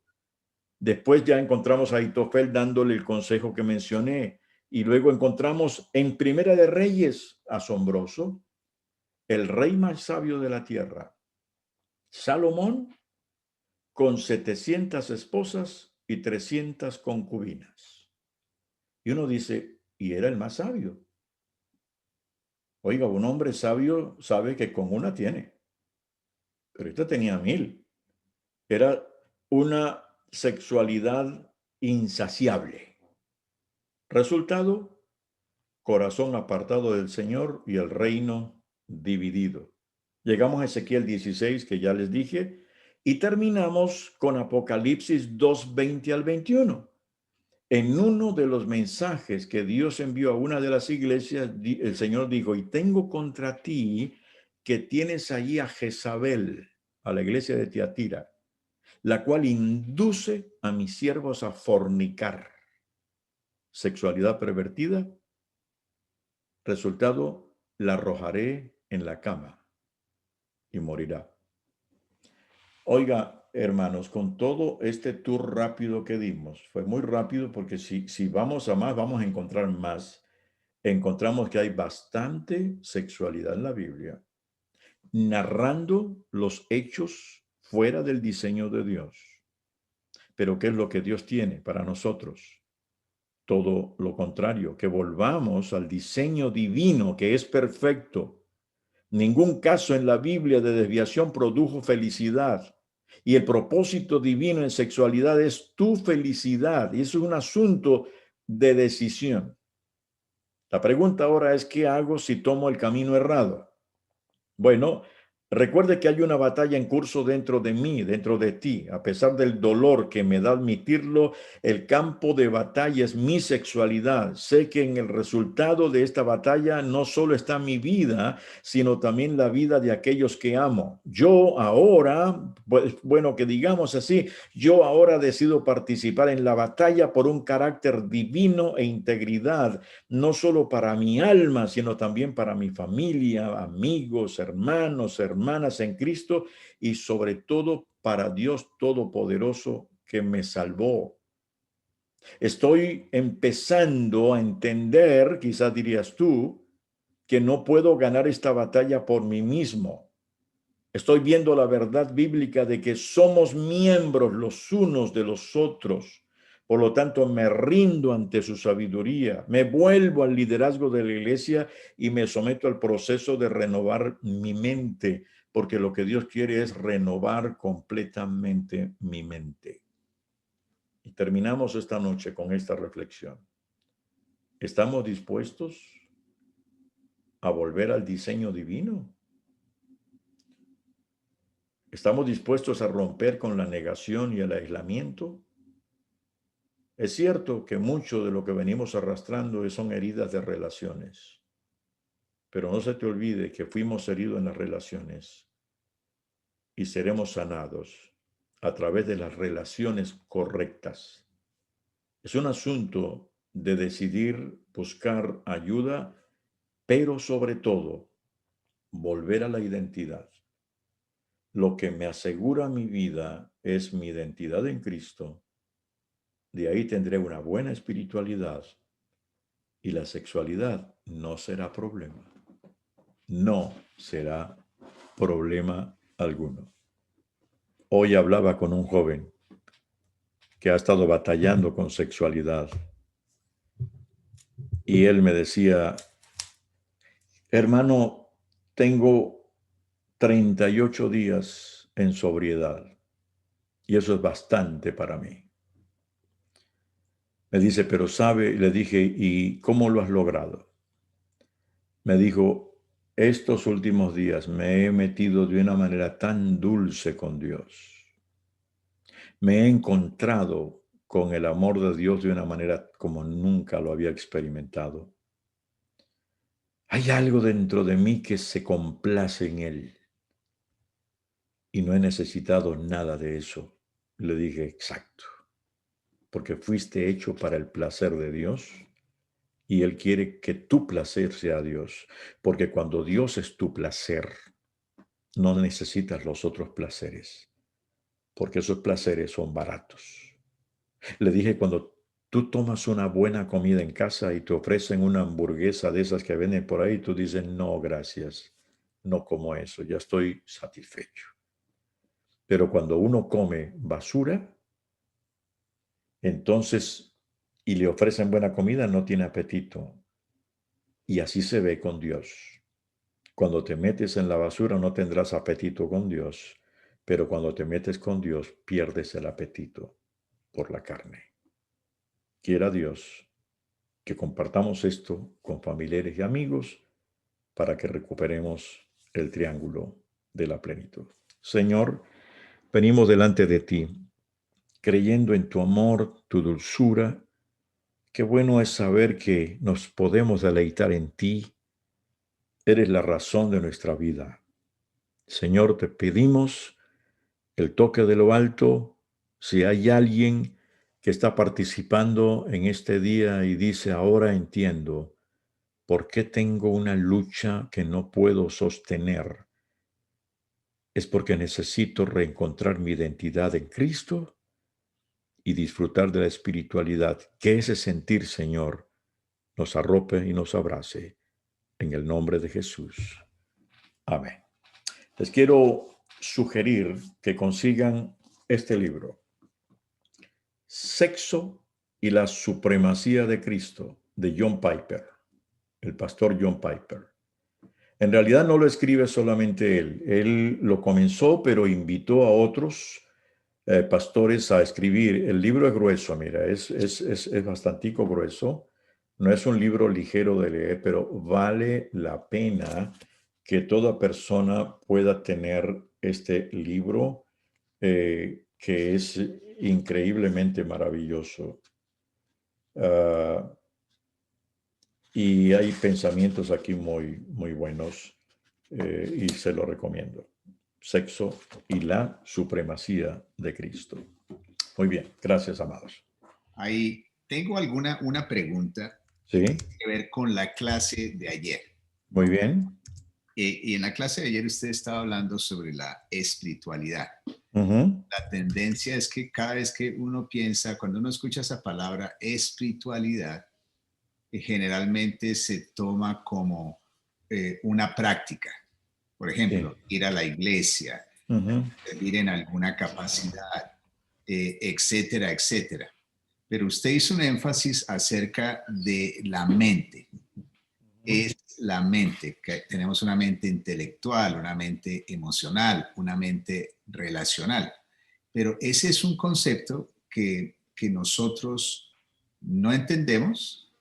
Después ya encontramos a Ahitofel dándole el consejo que mencioné, y luego encontramos en Primera de Reyes, asombroso, el rey más sabio de la tierra, Salomón, con 700 esposas y 300 concubinas. Y uno dice, y era el más sabio. Oiga, un hombre sabio sabe que con una tiene, pero esta tenía 1000. Era una sexualidad insaciable. Resultado, corazón apartado del Señor y el reino dividido. Llegamos a Ezequiel 16, que ya les dije, y terminamos con Apocalipsis 2:20 al 21. En uno de los mensajes que Dios envió a una de las iglesias, el Señor dijo, y tengo contra ti que tienes allí a Jezabel, a la iglesia de Tiatira, la cual induce a mis siervos a fornicar. Sexualidad pervertida. Resultado, la arrojaré en la cama y morirá. Oiga, hermanos, con todo este tour rápido que dimos, fue muy rápido porque si vamos a más, vamos a encontrar más. Encontramos que hay bastante sexualidad en la Biblia, narrando los hechos fuera del diseño de Dios. Pero ¿qué es lo que Dios tiene para nosotros? Todo lo contrario, que volvamos al diseño divino que es perfecto. Ningún caso en la Biblia de desviación produjo felicidad. Y el propósito divino en sexualidad es tu felicidad. Y eso es un asunto de decisión. La pregunta ahora es, ¿qué hago si tomo el camino errado? Bueno, Recuerde que hay una batalla en curso dentro de mí, dentro de ti. A pesar del dolor que me da admitirlo, el campo de batalla es mi sexualidad. Sé que en el resultado de esta batalla no solo está mi vida, sino también la vida de aquellos que amo. Yo ahora, pues, bueno, que digamos así, yo ahora decido participar en la batalla por un carácter divino e integridad, no solo para mi alma, sino también para mi familia, amigos, hermanos, hermanas en Cristo y sobre todo para Dios Todopoderoso que me salvó. Estoy empezando a entender, quizás dirías tú, que no puedo ganar esta batalla por mí mismo. Estoy viendo la verdad bíblica de que somos miembros los unos de los otros. Por lo tanto, me rindo ante su sabiduría, me vuelvo al liderazgo de la iglesia y me someto al proceso de renovar mi mente, porque lo que Dios quiere es renovar completamente mi mente. Y terminamos esta noche con esta reflexión. ¿Estamos dispuestos a volver al diseño divino? ¿Estamos dispuestos a romper con la negación y el aislamiento? Es cierto que mucho de lo que venimos arrastrando son heridas de relaciones, pero no se te olvide que fuimos heridos en las relaciones y seremos sanados a través de las relaciones correctas. Es un asunto de decidir buscar ayuda, pero sobre todo volver a la identidad. Lo que me asegura mi vida es mi identidad en Cristo. De ahí tendré una buena espiritualidad y la sexualidad no será problema. No será problema alguno. Hoy hablaba con un joven que ha estado batallando con sexualidad y él me decía, hermano, tengo 38 días en sobriedad y eso es bastante para mí. Me dice, pero sabe, le dije, ¿y cómo lo has logrado? Me dijo, estos últimos días me he metido de una manera tan dulce con Dios. Me he encontrado con el amor de Dios de una manera como nunca lo había experimentado. Hay algo dentro de mí que se complace en Él. Y no he necesitado nada de eso. Le dije, exacto. Porque fuiste hecho para el placer de Dios. Y Él quiere que tu placer sea Dios, porque cuando Dios es tu placer, no necesitas los otros placeres, porque esos placeres son baratos. Le dije, cuando tú tomas una buena comida en casa y te ofrecen una hamburguesa de esas que venden por ahí, tú dices, no, gracias, no como eso, ya estoy satisfecho. Pero cuando uno come basura, entonces, y le ofrecen buena comida, no tiene apetito. Y así se ve con Dios. Cuando te metes en la basura no tendrás apetito con Dios, pero cuando te metes con Dios pierdes el apetito por la carne. Quiera Dios que compartamos esto con familiares y amigos para que recuperemos el triángulo de la plenitud. Señor, venimos delante de ti, creyendo en tu amor, tu dulzura. Qué bueno es saber que nos podemos deleitar en ti. Eres la razón de nuestra vida. Señor, te pedimos el toque de lo alto. Si hay alguien que está participando en este día y dice, ahora entiendo por qué tengo una lucha que no puedo sostener, es porque necesito reencontrar mi identidad en Cristo y disfrutar de la espiritualidad. Que ese sentir, Señor, nos arrope y nos abrace. En el nombre de Jesús. Amén. Les quiero sugerir que consigan este libro, Sexo y la supremacía de Cristo, de John Piper, el pastor John Piper. En realidad no lo escribe solamente él. Él lo comenzó, pero invitó a otros pastores a escribir. El libro es grueso, mira, es bastantico grueso. No es un libro ligero de leer, pero vale la pena que toda persona pueda tener este libro que es increíblemente maravilloso. Y hay pensamientos aquí muy buenos y se lo recomiendo. Sexo y la supremacía de Cristo. Muy bien, gracias, amados. Ahí tengo una pregunta Sí, que ver con la clase de ayer. muy bien. Y en la clase de ayer usted estaba hablando sobre la espiritualidad. Ujú. La tendencia es que cada vez que uno piensa, cuando uno escucha esa palabra espiritualidad, generalmente se toma como una práctica. Por Sí. ejemplo, ir a la iglesia, Ujú. servir en alguna capacidad, etcétera, etcétera. Pero usted hizo un énfasis acerca de la mente. Es la mente, que tenemos una mente intelectual, una mente emocional, una mente relacional. Pero ese es un concepto que nosotros no entendemos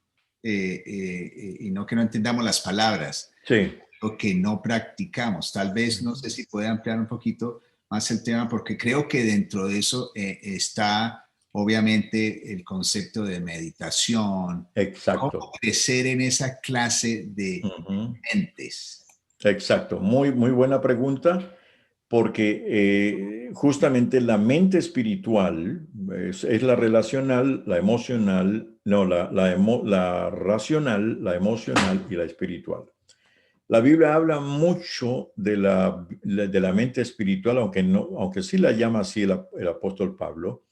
y no que no entendamos las palabras, Sí. o que no practicamos. Tal vez, no sé si puede ampliar un poquito más el tema, porque creo que dentro de eso está obviamente el concepto de meditación, Exacto. cómo crecer en esa clase de Ujú. mentes. Exacto. Muy buena pregunta, porque justamente la mente espiritual es la relacional, la emocional, no, la racional, la emocional y la espiritual. La Biblia habla mucho de la mente espiritual, aunque sí la llama así el apóstol Pablo,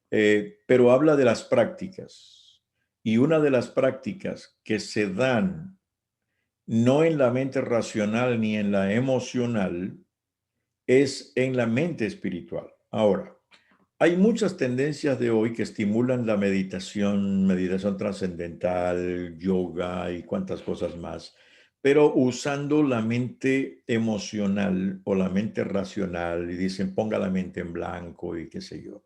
pero habla de las prácticas. Y una de las prácticas que se dan no en la mente racional ni en la emocional, es en la mente espiritual. Ahora, hay muchas tendencias de hoy que estimulan la meditación, meditación trascendental, yoga y cuantas cosas más, pero usando la mente emocional o la mente racional y dicen ponga la mente en blanco y qué sé yo.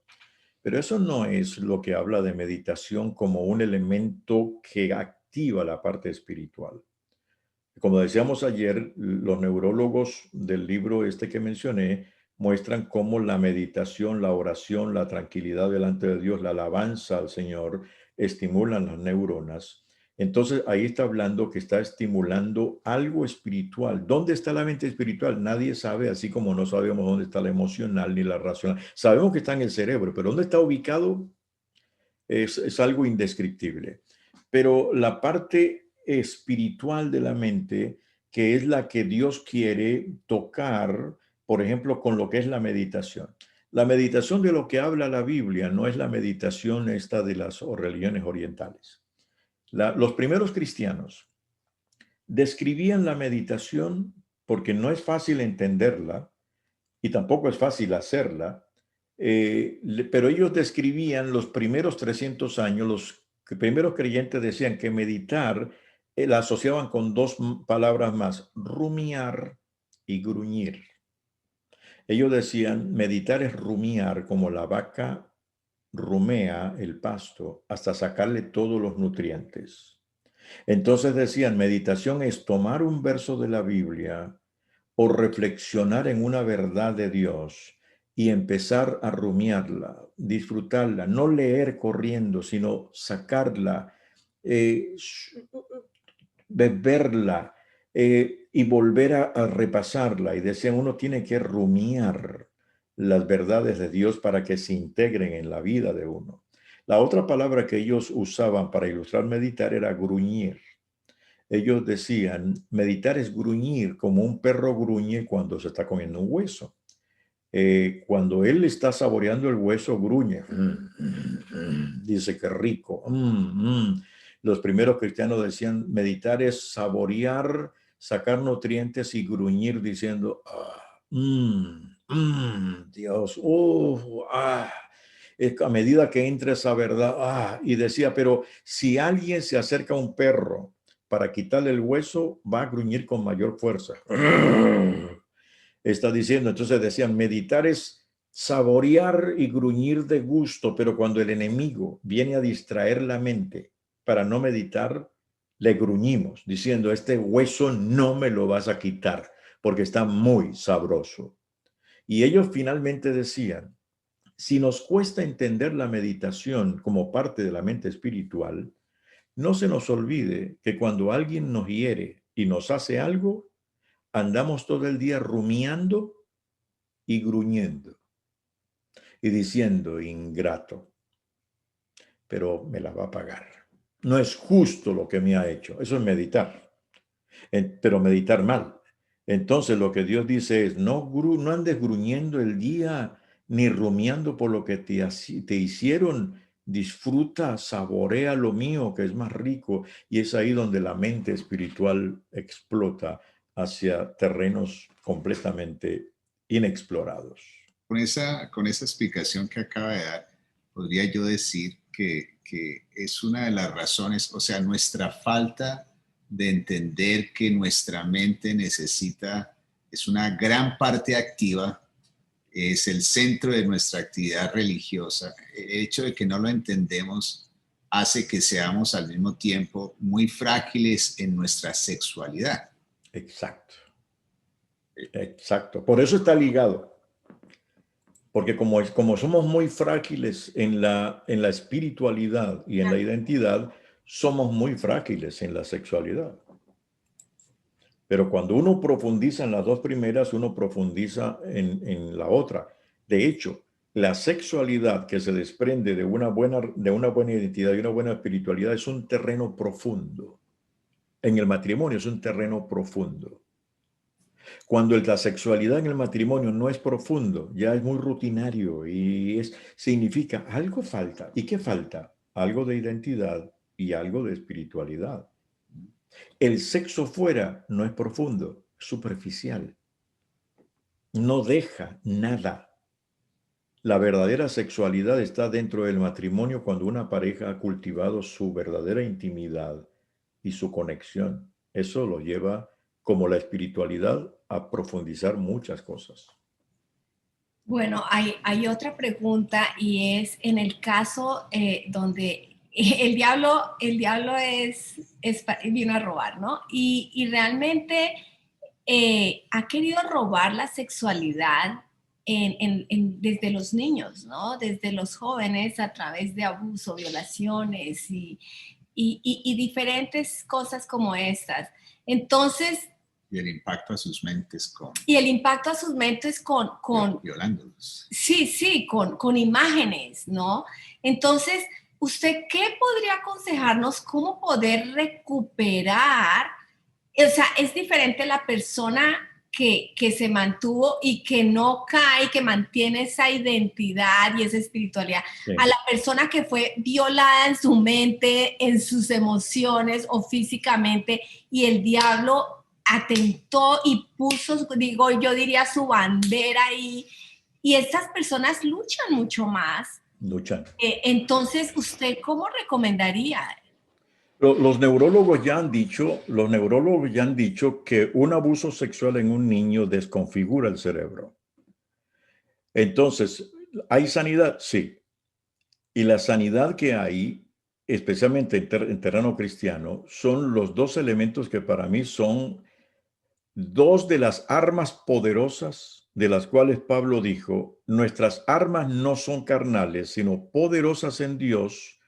Pero eso no es lo que habla de meditación como un elemento que activa la parte espiritual. Como decíamos ayer, los neurólogos del libro este que mencioné muestran cómo la meditación, la oración, la tranquilidad delante de Dios, la alabanza al Señor estimulan las neuronas. Entonces ahí está hablando que está estimulando algo espiritual. ¿Dónde está la mente espiritual? Nadie sabe, así como no sabemos dónde está la emocional ni la racional. Sabemos que está en el cerebro, pero ¿dónde está ubicado? Es algo indescriptible. Pero la parte espiritual de la mente, que es la que Dios quiere tocar, por ejemplo, con lo que es la meditación. La meditación de lo que habla la Biblia no es la meditación esta de las religiones orientales. Los primeros cristianos describían la meditación porque no es fácil entenderla y tampoco es fácil hacerla, pero ellos describían los primeros 300 años, los primeros creyentes decían que meditar la asociaban con dos palabras más, rumiar y gruñir. Ellos decían, meditar es rumiar como la vaca rumea el pasto hasta sacarle todos los nutrientes. Entonces decían, meditación es tomar un verso de la Biblia o reflexionar en una verdad de Dios y empezar a rumiarla, disfrutarla, no leer corriendo, sino sacarla, eh, beberla y volver a repasarla. Y decían, uno tiene que rumiar las verdades de Dios para que se integren en la vida de uno. La otra palabra que ellos usaban para ilustrar meditar era gruñir. Ellos decían, meditar es gruñir, como un perro gruñe cuando se está comiendo un hueso. Cuando él está saboreando el hueso, gruñe. Dice que rico. Los primeros cristianos decían, meditar es saborear, sacar nutrientes y gruñir diciendo, Dios, a medida que entra esa verdad, y decía, pero si alguien se acerca a un perro para quitarle el hueso, va a gruñir con mayor fuerza. Está diciendo, entonces decían, meditar es saborear y gruñir de gusto, pero cuando el enemigo viene a distraer la mente para no meditar, le gruñimos diciendo, este hueso no me lo vas a quitar porque está muy sabroso. Y ellos finalmente decían, si nos cuesta entender la meditación como parte de la mente espiritual, no se nos olvide que cuando alguien nos hiere y nos hace algo, andamos todo el día rumiando y gruñendo y diciendo, ingrato, pero me la va a pagar. No es justo lo que me ha hecho. Eso es meditar, pero meditar mal. Entonces lo que Dios dice es, no andes gruñendo el día ni rumiando por lo que te hicieron. Disfruta, saborea lo mío, que es más rico. Y es ahí donde la mente espiritual explota hacia terrenos completamente inexplorados. Con esa explicación que acaba de dar, podría yo decir que es una de las razones, o sea, nuestra falta de entender que nuestra mente necesita, es una gran parte activa, es el centro de nuestra actividad religiosa. El hecho de que no lo entendemos hace que seamos al mismo tiempo muy frágiles en nuestra sexualidad. Exacto. Exacto. Por eso está ligado. Porque como somos muy frágiles en la espiritualidad y en la identidad, somos muy frágiles en la sexualidad. Pero cuando uno profundiza en las dos primeras, uno profundiza en la otra. De hecho, la sexualidad que se desprende de una buena identidad y una buena espiritualidad es un terreno profundo. En el matrimonio es un terreno profundo. Cuando la sexualidad en el matrimonio no es profundo, ya es muy rutinario y significa algo falta. ¿Y qué falta? Algo de identidad y algo de espiritualidad. El sexo fuera no es profundo, es superficial. No deja nada. La verdadera sexualidad está dentro del matrimonio cuando una pareja ha cultivado su verdadera intimidad y su conexión. Eso lo lleva, como la espiritualidad, a profundizar muchas cosas. Bueno, hay otra pregunta y es en el caso donde el diablo vino a robar, ¿no? Y realmente ha querido robar la sexualidad desde los niños, ¿no? Desde los jóvenes a través de abuso, violaciones y diferentes cosas como estas. Entonces, Y el impacto a sus mentes violándolos. Sí, con imágenes, ¿no? Entonces, ¿usted qué podría aconsejarnos cómo poder recuperar? O sea, es diferente la persona que se mantuvo y que no cae, que mantiene esa identidad y esa espiritualidad, Sí. a la persona que fue violada en su mente, en sus emociones o físicamente, y el diablo atentó y puso, yo diría su bandera ahí, y estas personas luchan mucho más. Luchan. Entonces, ¿usted cómo recomendaría? Los neurólogos ya han dicho que un abuso sexual en un niño desconfigura el cerebro. Entonces, ¿hay sanidad? Sí. Y la sanidad que hay, especialmente en terreno cristiano, son los dos elementos que para mí son dos de las armas poderosas de las cuales Pablo dijo, nuestras armas no son carnales, sino poderosas en Dios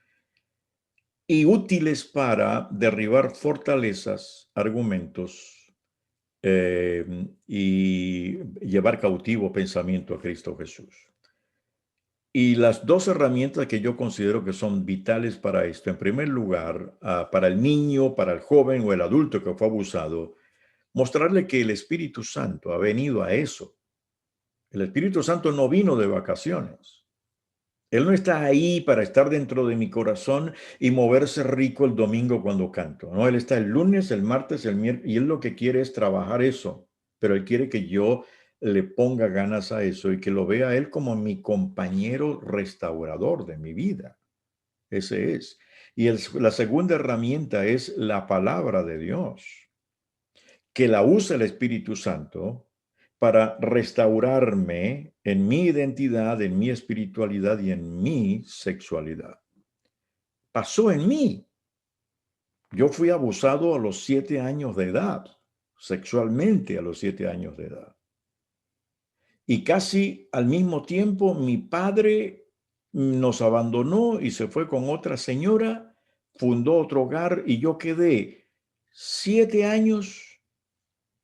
y útiles para derribar fortalezas, argumentos y llevar cautivo pensamiento a Cristo Jesús. Y las dos herramientas que yo considero que son vitales para esto, en primer lugar, para el niño, para el joven o el adulto que fue abusado, mostrarle que el Espíritu Santo ha venido a eso. El Espíritu Santo no vino de vacaciones. Él no está ahí para estar dentro de mi corazón y moverse rico el domingo cuando canto. No, Él está el lunes, el martes, el miércoles, y Él lo que quiere es trabajar eso. Pero Él quiere que yo le ponga ganas a eso y que lo vea a Él como mi compañero restaurador de mi vida. Ese es. Y la segunda herramienta es la palabra de Dios, que la usa el Espíritu Santo para restaurarme en mi identidad, en mi espiritualidad y en mi sexualidad. Pasó en mí. Yo fui abusado a los 7 años de edad, sexualmente a los 7 años de edad. Y casi al mismo tiempo mi padre nos abandonó y se fue con otra señora, fundó otro hogar y yo quedé 7 años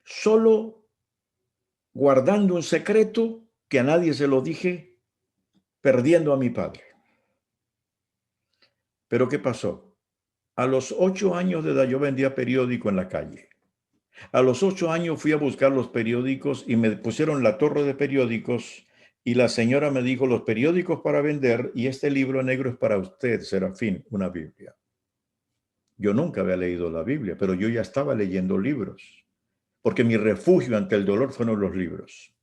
solo guardando un secreto que a nadie se lo dije, perdiendo a mi padre. Pero ¿qué pasó? A los 8 años de edad yo vendía periódico en la calle. A los 8 años fui a buscar los periódicos y me pusieron la torre de periódicos y la señora me dijo, los periódicos para vender y este libro negro es para usted, Serafín, una Biblia. Yo nunca había leído la Biblia, pero yo ya estaba leyendo libros, porque mi refugio ante el dolor fueron los libros.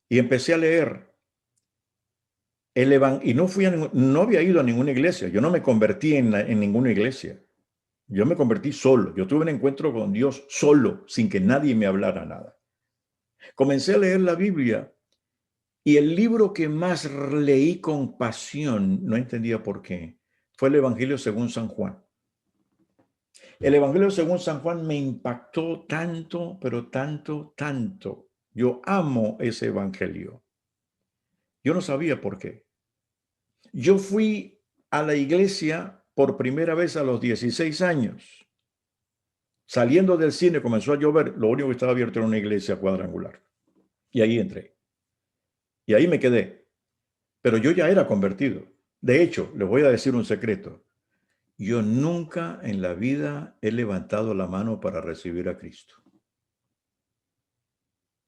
Y empecé a leer y no había ido a ninguna iglesia, yo no me convertí en ninguna iglesia. Yo me convertí solo. Yo tuve un encuentro con Dios solo, sin que nadie me hablara nada. Comencé a leer la Biblia y el libro que más leí con pasión, no entendía por qué, fue el Evangelio según San Juan. El Evangelio según San Juan me impactó tanto, pero tanto, tanto. Yo amo ese Evangelio. Yo no sabía por qué. Yo fui a la iglesia por primera vez a los 16 años. Saliendo del cine comenzó a llover, lo único que estaba abierto era una iglesia cuadrangular. Y ahí entré. Y ahí me quedé. Pero yo ya era convertido. De hecho, les voy a decir un secreto. Yo nunca en la vida he levantado la mano para recibir a Cristo.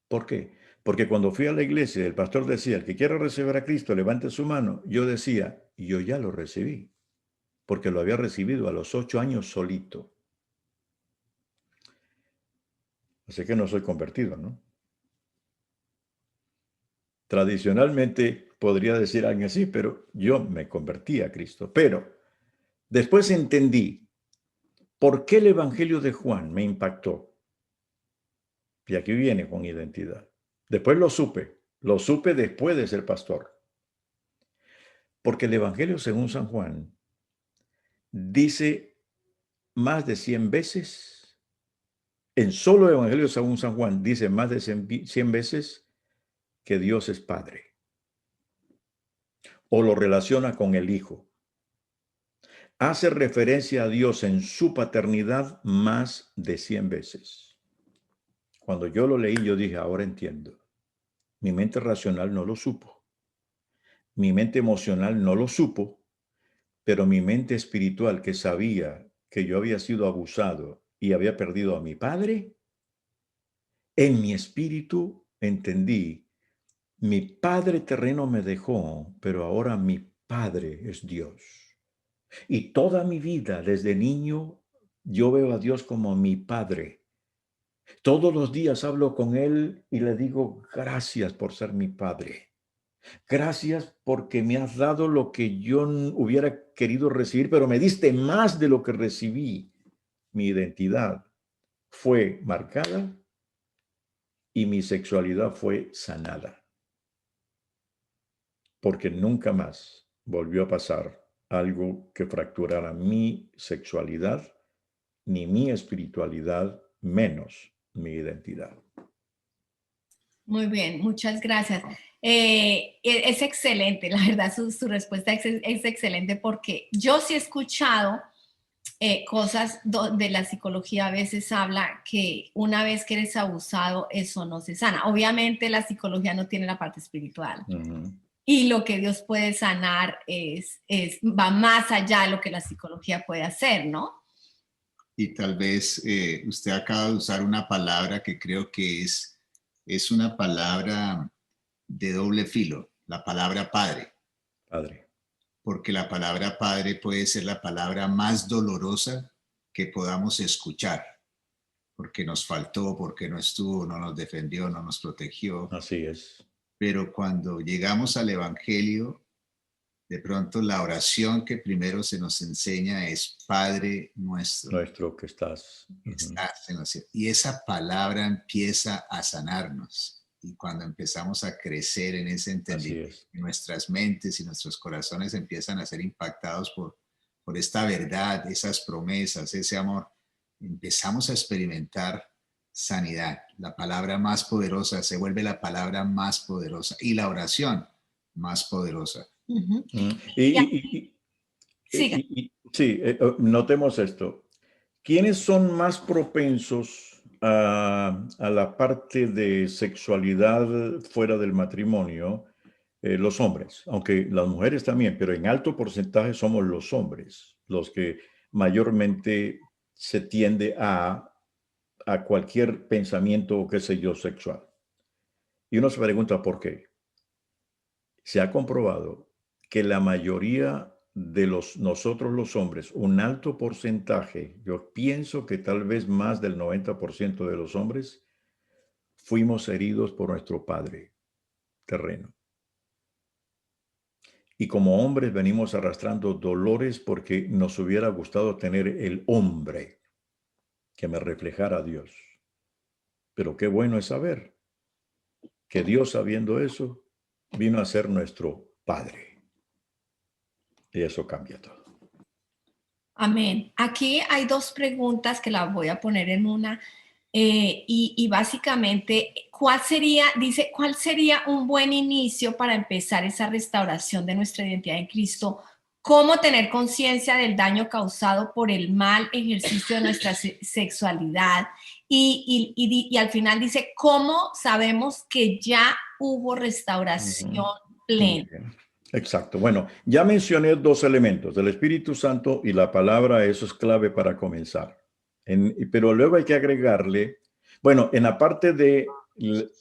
¿Por qué? Porque cuando fui a la iglesia, el pastor decía, el que quiera recibir a Cristo, levante su mano. Yo decía, yo ya lo recibí. Porque lo había recibido a los 8 años solito. Así que no soy convertido, ¿no? Tradicionalmente podría decir alguien así, pero yo me convertí a Cristo. Pero después entendí por qué el Evangelio de Juan me impactó. Y aquí viene con identidad. Después lo supe después de ser pastor. Porque el Evangelio según San Juan dice más de 100 veces, en solo el Evangelio según San Juan dice más de 100 veces que Dios es Padre. O lo relaciona con el Hijo. Hace referencia a Dios en su paternidad más de 100 veces. Cuando yo lo leí, yo dije, ahora entiendo. Mi mente racional no lo supo. Mi mente emocional no lo supo, pero mi mente espiritual, que sabía que yo había sido abusado y había perdido a mi padre, en mi espíritu entendí, mi padre terreno me dejó, pero ahora mi padre es Dios. Y toda mi vida, desde niño, yo veo a Dios como mi padre. Todos los días hablo con Él y le digo, gracias por ser mi padre. Gracias porque me has dado lo que yo hubiera querido recibir, pero me diste más de lo que recibí. Mi identidad fue marcada y mi sexualidad fue sanada. Porque nunca más volvió a pasar algo que fracturara mi sexualidad, ni mi espiritualidad, menos mi identidad. Muy bien, muchas gracias. Es excelente, la verdad, su respuesta es excelente porque yo sí he escuchado cosas donde la psicología a veces habla que una vez que eres abusado, eso no se sana. Obviamente la psicología no tiene la parte espiritual. Y lo que Dios puede sanar va más allá de lo que la psicología puede hacer, ¿no? Y tal vez usted acaba de usar una palabra que creo que es una palabra de doble filo, la palabra padre. Padre. Porque la palabra padre puede ser la palabra más dolorosa que podamos escuchar, porque nos faltó, porque no estuvo, no nos defendió, no nos protegió. Así es. Pero cuando llegamos al Evangelio, de pronto la oración que primero se nos enseña es Padre nuestro. Nuestro que estás. Estás en los cielos. Y esa palabra empieza a sanarnos. Y cuando empezamos a crecer en ese entendimiento, nuestras mentes y nuestros corazones empiezan a ser impactados por esta verdad, esas promesas, ese amor, empezamos a experimentar sanidad. La palabra más poderosa se vuelve la palabra más poderosa y la oración más poderosa. Ujú. Y, Ya, y- y- siga. sí, notemos esto. ¿Quiénes son más propensos a la parte de sexualidad fuera del matrimonio? Los hombres, aunque las mujeres también, pero en alto porcentaje somos los hombres los que mayormente se tiende a cualquier pensamiento, qué sé yo, sexual. Y uno se pregunta por qué. Se ha comprobado que la mayoría de nosotros los hombres, un alto porcentaje, yo pienso que tal vez más del 90% de los hombres, fuimos heridos por nuestro padre terreno. Y como hombres venimos arrastrando dolores porque nos hubiera gustado tener el hombre que me reflejara a Dios. Pero qué bueno es saber que Dios, sabiendo eso, vino a ser nuestro Padre. Y eso cambia todo. Amén. Aquí hay dos preguntas que las voy a poner en una. Y básicamente, ¿cuál sería un buen inicio para empezar esa restauración de nuestra identidad en Cristo? ¿Cómo tener conciencia del daño causado por el mal ejercicio de nuestra sexualidad? Y al final dice, ¿cómo sabemos que ya hubo restauración Muy plena? bien. Exacto. Bueno, ya mencioné dos elementos, el Espíritu Santo y la palabra, eso es clave para comenzar. Pero luego hay que agregarle, bueno, en la parte de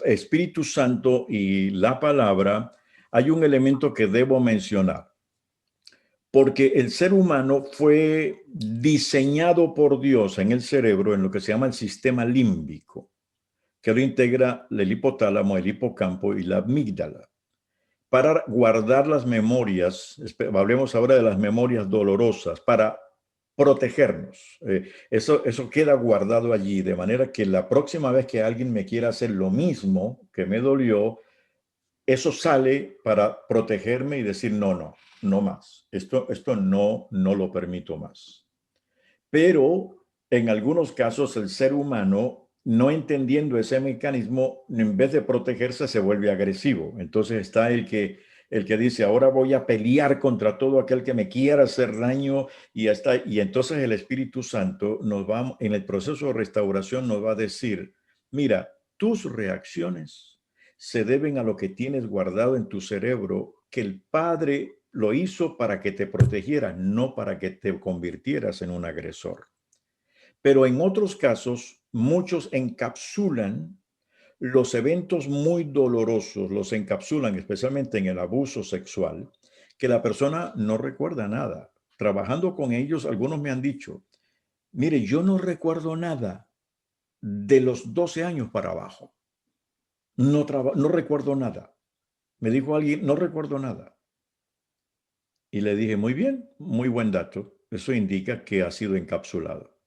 Espíritu Santo y la palabra, hay un elemento que debo mencionar, porque el ser humano fue diseñado por Dios en el cerebro, en lo que se llama el sistema límbico, que lo integra el hipotálamo, el hipocampo y la amígdala, para guardar las memorias. Hablemos ahora de las memorias dolorosas, para protegernos. Eso queda guardado allí, de manera que la próxima vez que alguien me quiera hacer lo mismo que me dolió, eso sale para protegerme y decir, no más. Esto no lo permito más. Pero en algunos casos el ser humano, no entendiendo ese mecanismo, en vez de protegerse, se vuelve agresivo. Entonces está el que dice, ahora voy a pelear contra todo aquel que me quiera hacer daño, y entonces el Espíritu Santo en el proceso de restauración nos va a decir, mira, tus reacciones se deben a lo que tienes guardado en tu cerebro, que el Padre lo hizo para que te protegiera, no para que te convirtieras en un agresor. Pero en otros casos, muchos encapsulan los eventos muy dolorosos, los encapsulan especialmente en el abuso sexual, que la persona no recuerda nada. Trabajando con ellos, algunos me han dicho, mire, yo no recuerdo nada de los 12 años para abajo. No recuerdo nada. Me dijo alguien, no recuerdo nada. Y le dije, muy bien, muy buen dato. Eso indica que ha sido encapsulado.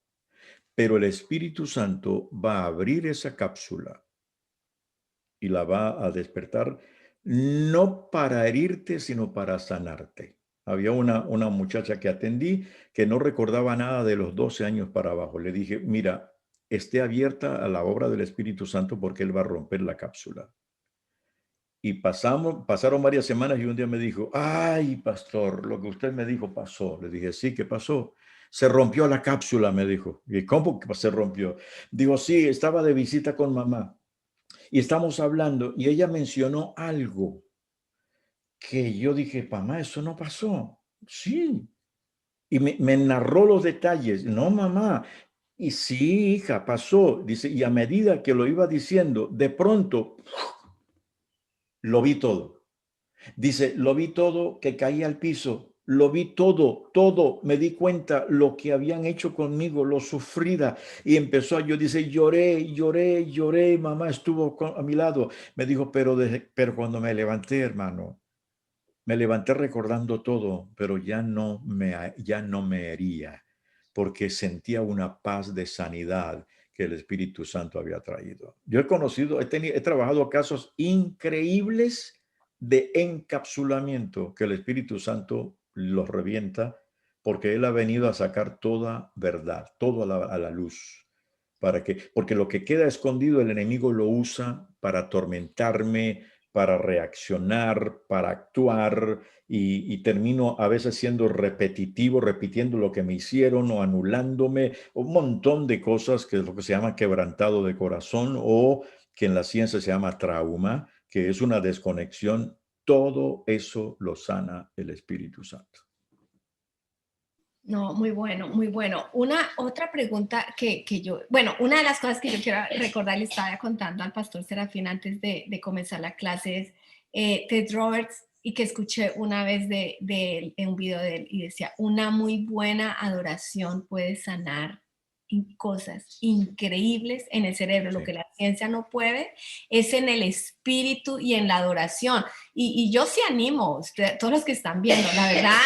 Pero el Espíritu Santo va a abrir esa cápsula y la va a despertar, no para herirte, sino para sanarte. Había una muchacha que atendí que no recordaba nada de los 12 años para abajo. Le dije, mira, esté abierta a la obra del Espíritu Santo porque Él va a romper la cápsula. Y pasaron varias semanas y un día me dijo, ay, pastor, lo que usted me dijo pasó. Le dije, sí, ¿qué pasó? Se rompió la cápsula, me dijo. ¿Y cómo que se rompió? Digo, sí, estaba de visita con mamá y estamos hablando y ella mencionó algo que yo dije, mamá, eso no pasó. Sí. Y me narró los detalles. No, mamá. Y sí, hija, pasó. Dice, y a medida que lo iba diciendo, de pronto lo vi todo. Dice, lo vi todo, que caía al piso, lo vi todo, me di cuenta lo que habían hecho conmigo, lo sufrida, y empezó yo, dice, lloré, mamá estuvo a mi lado, me dijo, pero cuando me levanté, hermano, me levanté recordando todo, pero ya no me hería, porque sentía una paz de sanidad que el Espíritu Santo había traído. Yo he trabajado casos increíbles de encapsulamiento que el Espíritu Santo los revienta porque Él ha venido a sacar toda verdad, todo a la luz. Porque lo que queda escondido, el enemigo lo usa para atormentarme, para reaccionar, para actuar, y termino a veces siendo repetitivo, repitiendo lo que me hicieron o anulándome, un montón de cosas, que es lo que se llama quebrantado de corazón, o que en la ciencia se llama trauma, que es una desconexión. Todo eso lo sana el Espíritu Santo. No, muy bueno, muy bueno. Una otra pregunta una de las cosas que yo quiero recordar, le estaba contando al pastor Serafín antes de comenzar la clase, es Ted Roberts, y que escuché una vez de él, en un video de él, y decía, una muy buena adoración puede sanar cosas increíbles en el cerebro. Sí. Lo que la ciencia no puede es en el espíritu y en la adoración. Y yo sí animo, todos los que están viendo, la verdad,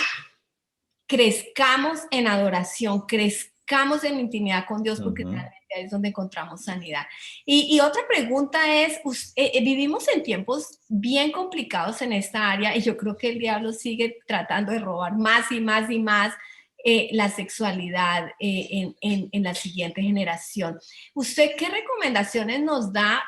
crezcamos en adoración, crezcamos en intimidad con Dios, porque realmente ahí es donde encontramos sanidad. Y otra pregunta es, vivimos en tiempos bien complicados en esta área, y yo creo que el diablo sigue tratando de robar más y más y más la sexualidad en la siguiente generación. ¿Usted qué recomendaciones nos da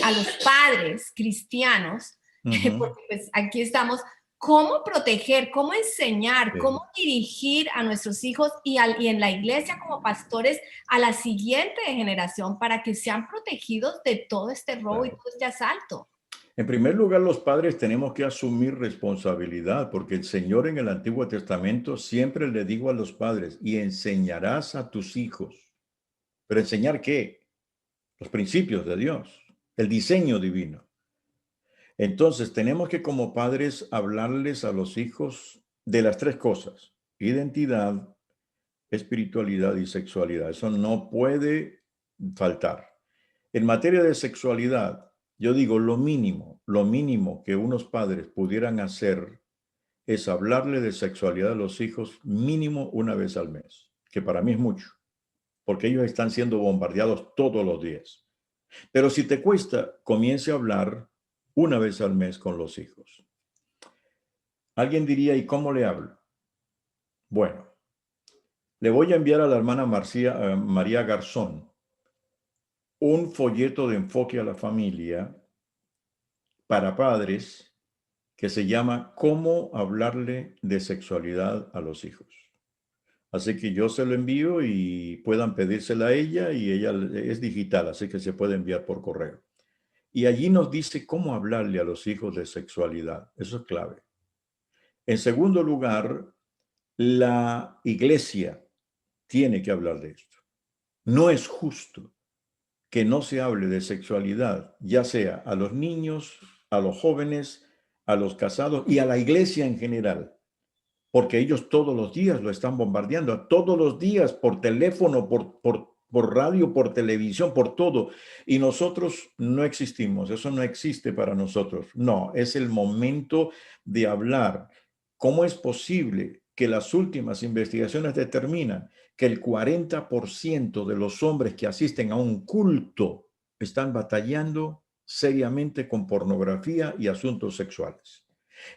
a los padres cristianos? Porque pues aquí estamos. ¿Cómo proteger, cómo enseñar, cómo dirigir a nuestros hijos y en la iglesia como pastores a la siguiente generación para que sean protegidos de todo este robo y todo este asalto? En primer lugar, los padres tenemos que asumir responsabilidad, porque el Señor en el Antiguo Testamento siempre le dijo a los padres, y enseñarás a tus hijos. ¿Pero enseñar qué? Los principios de Dios, el diseño divino. Entonces, tenemos que como padres hablarles a los hijos de las tres cosas: identidad, espiritualidad y sexualidad. Eso no puede faltar. En materia de sexualidad, yo digo lo mínimo que unos padres pudieran hacer es hablarle de sexualidad a los hijos mínimo una vez al mes, que para mí es mucho, porque ellos están siendo bombardeados todos los días. Pero si te cuesta, comience a hablar una vez al mes con los hijos. Alguien diría, ¿y cómo le hablo? Bueno, le voy a enviar a la hermana María Garzón un folleto de enfoque a la familia para padres que se llama ¿Cómo hablarle de sexualidad a los hijos? Así que yo se lo envío y puedan pedírsela a ella, y ella es digital, así que se puede enviar por correo. Y allí nos dice cómo hablarle a los hijos de sexualidad. Eso es clave. En segundo lugar, la iglesia tiene que hablar de esto. No es justo que no se hable de sexualidad, ya sea a los niños, a los jóvenes, a los casados y a la iglesia en general, porque ellos todos los días lo están bombardeando, todos los días por teléfono, por radio, por televisión, por todo. Y nosotros no existimos, eso no existe para nosotros. No, es el momento de hablar. ¿Cómo es posible que las últimas investigaciones determinan que el 40% de los hombres que asisten a un culto están batallando seriamente con pornografía y asuntos sexuales?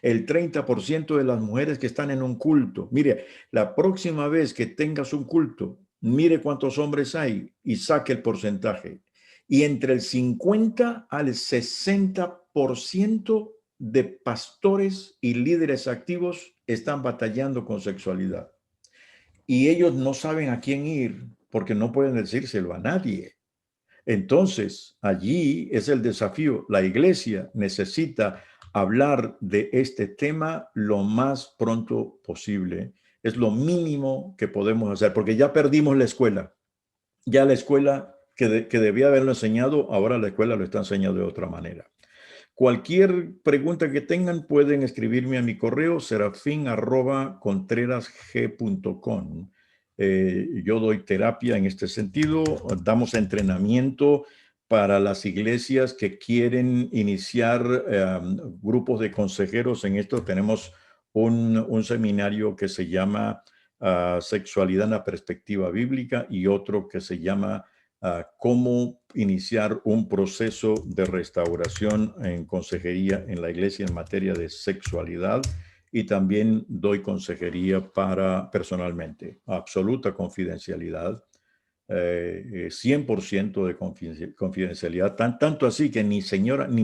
El 30% de las mujeres que están en un culto. Mire, la próxima vez que tengas un culto, mire cuántos hombres hay y saque el porcentaje. Y entre el 50 al 60% de pastores y líderes activos están batallando con sexualidad. Y ellos no saben a quién ir porque no pueden decírselo a nadie. Entonces, allí es el desafío. La iglesia necesita hablar de este tema lo más pronto posible. Es lo mínimo que podemos hacer, porque ya perdimos la escuela. Ya la escuela que debía haberlo enseñado, ahora la escuela lo está enseñando de otra manera. Cualquier pregunta que tengan pueden escribirme a mi correo serafin@contrerasg.com. Yo doy terapia en este sentido, damos entrenamiento para las iglesias que quieren iniciar grupos de consejeros en esto. Tenemos un seminario que se llama Sexualidad en la Perspectiva Bíblica, y otro que se llama cómo iniciar un proceso de restauración en consejería en la iglesia en materia de sexualidad. y también doy consejería personalmente, absoluta confidencialidad, 100% de confidencialidad, tanto así que ni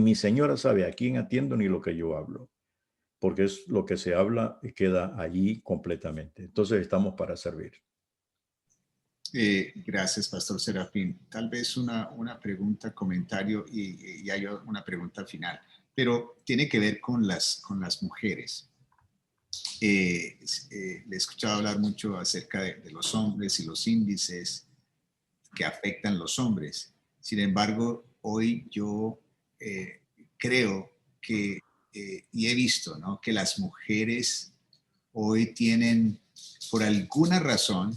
mi señora sabe a quién atiendo ni lo que yo hablo, porque es lo que se habla y queda allí completamente. Entonces estamos para servir. Gracias, Pastor Serafín. Tal vez una pregunta, comentario y hay una pregunta final, pero tiene que ver con las mujeres. Le he escuchado hablar mucho acerca de los hombres y los índices que afectan los hombres. Sin embargo, hoy yo creo que, y he visto, ¿no?, que las mujeres hoy tienen, por alguna razón,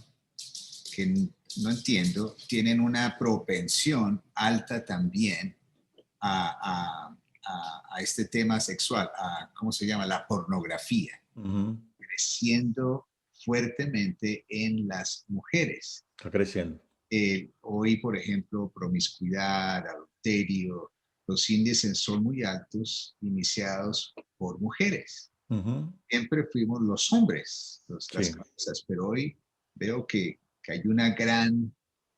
que no entiendo, tienen una propensión alta también a este tema sexual, ¿cómo se llama? La pornografía, creciendo fuertemente en las mujeres. Está creciendo. Hoy, por ejemplo, promiscuidad, adulterio, los índices son muy altos, iniciados por mujeres. Siempre fuimos los hombres, las Sí. cabezas, pero hoy veo que hay una gran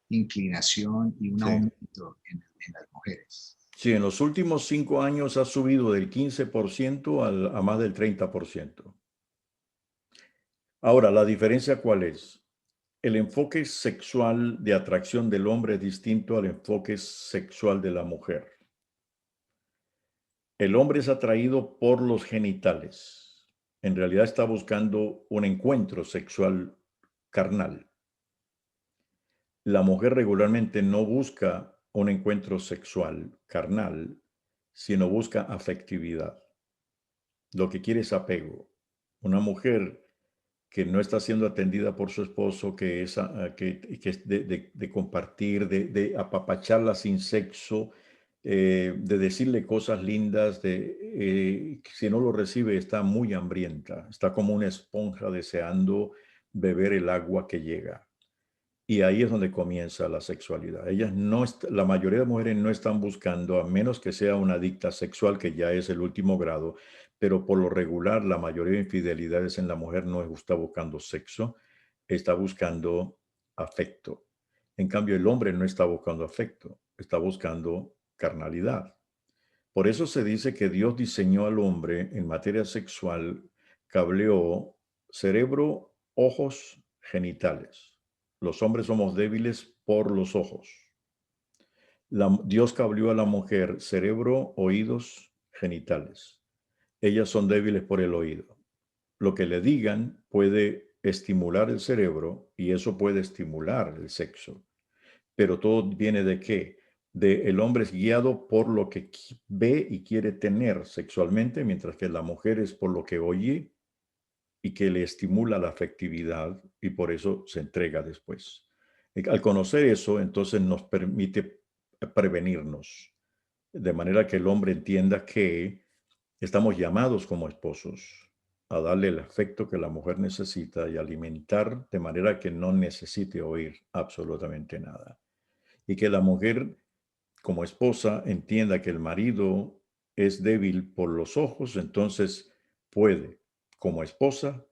inclinación y un Sí. aumento en las mujeres. Sí, en los últimos 5 años ha subido del 15% a más del 30%. Ahora, ¿la diferencia cuál es? El enfoque sexual de atracción del hombre es distinto al enfoque sexual de la mujer. El hombre es atraído por los genitales. En realidad está buscando un encuentro sexual carnal. La mujer regularmente no busca un encuentro sexual carnal, sino busca afectividad. Lo que quiere es apego. Una mujer que no está siendo atendida por su esposo, que es de compartir, de apapacharla sin sexo, de decirle cosas lindas, si no lo recibe está muy hambrienta, está como una esponja deseando beber el agua que llega. Y ahí es donde comienza la sexualidad. La mayoría de mujeres no están buscando, a menos que sea una adicta sexual, que ya es el último grado, pero por lo regular la mayoría de infidelidades en la mujer no está buscando sexo, está buscando afecto. En cambio, el hombre no está buscando afecto, está buscando carnalidad. Por eso se dice que Dios diseñó al hombre en materia sexual, cableó cerebro, ojos, genitales. Los hombres somos débiles por los ojos. Dios cableó a la mujer cerebro, oídos, genitales. Ellas son débiles por el oído. Lo que le digan puede estimular el cerebro y eso puede estimular el sexo. Pero todo viene de qué? El hombre es guiado por lo que ve y quiere tener sexualmente, mientras que la mujer es por lo que oye y que le estimula la afectividad y por eso se entrega después. Al conocer eso, entonces nos permite prevenirnos, de manera que el hombre entienda que estamos llamados como esposos a darle el afecto que la mujer necesita y alimentar de manera que no necesite oír absolutamente nada. Y que la mujer, como esposa, entienda que el marido es débil por los ojos, entonces puede, como esposa,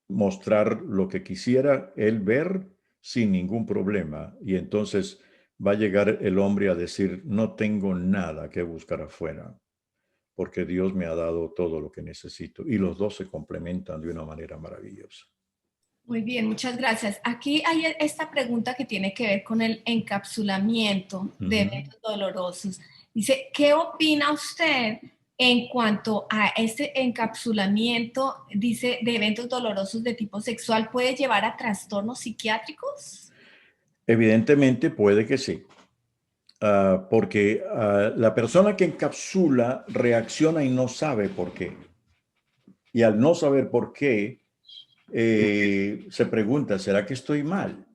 mostrar lo que quisiera él ver sin ningún problema. Y entonces va a llegar el hombre a decir, no tengo nada que buscar afuera, porque Dios me ha dado todo lo que necesito. Y los dos se complementan de una manera maravillosa. Muy bien, muchas gracias. Aquí hay esta pregunta que tiene que ver con el encapsulamiento de eventos dolorosos. Dice, ¿qué opina usted en cuanto a este encapsulamiento, dice, de eventos dolorosos de tipo sexual? ¿Puede llevar a trastornos psiquiátricos? Evidentemente puede que sí. Porque la persona que encapsula reacciona y no sabe por qué. Y al no saber por qué, se pregunta, ¿será que estoy mal?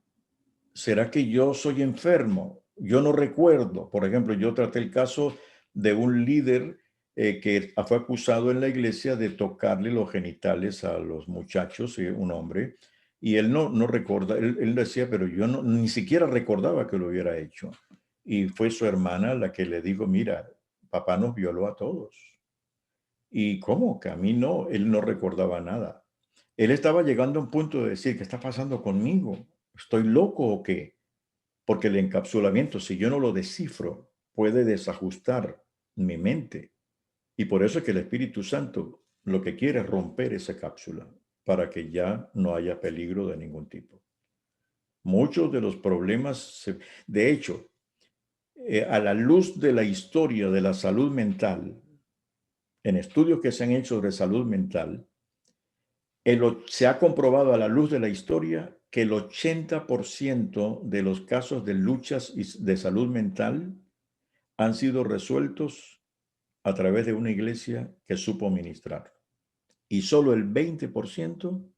¿Será que yo soy enfermo? Yo no recuerdo. Por ejemplo, yo traté el caso de un líder que fue acusado en la iglesia de tocarle los genitales a los muchachos, un hombre, y él no recuerda, él decía, pero yo ni siquiera recordaba que lo hubiera hecho. Y fue su hermana la que le dijo, mira, papá nos violó a todos. ¿Y cómo? Que a mí no, él no recordaba nada. Él estaba llegando a un punto de decir, ¿qué está pasando conmigo? ¿Estoy loco o qué? Porque el encapsulamiento, si yo no lo descifro, puede desajustar mi mente. Y por eso es que el Espíritu Santo lo que quiere es romper esa cápsula para que ya no haya peligro de ningún tipo. Muchos de los problemas, de hecho, a la luz de la historia de la salud mental, en estudios que se han hecho sobre salud mental, se ha comprobado a la luz de la historia que el 80% de los casos de luchas de salud mental han sido resueltos a través de una iglesia que supo ministrar. Y solo el 20%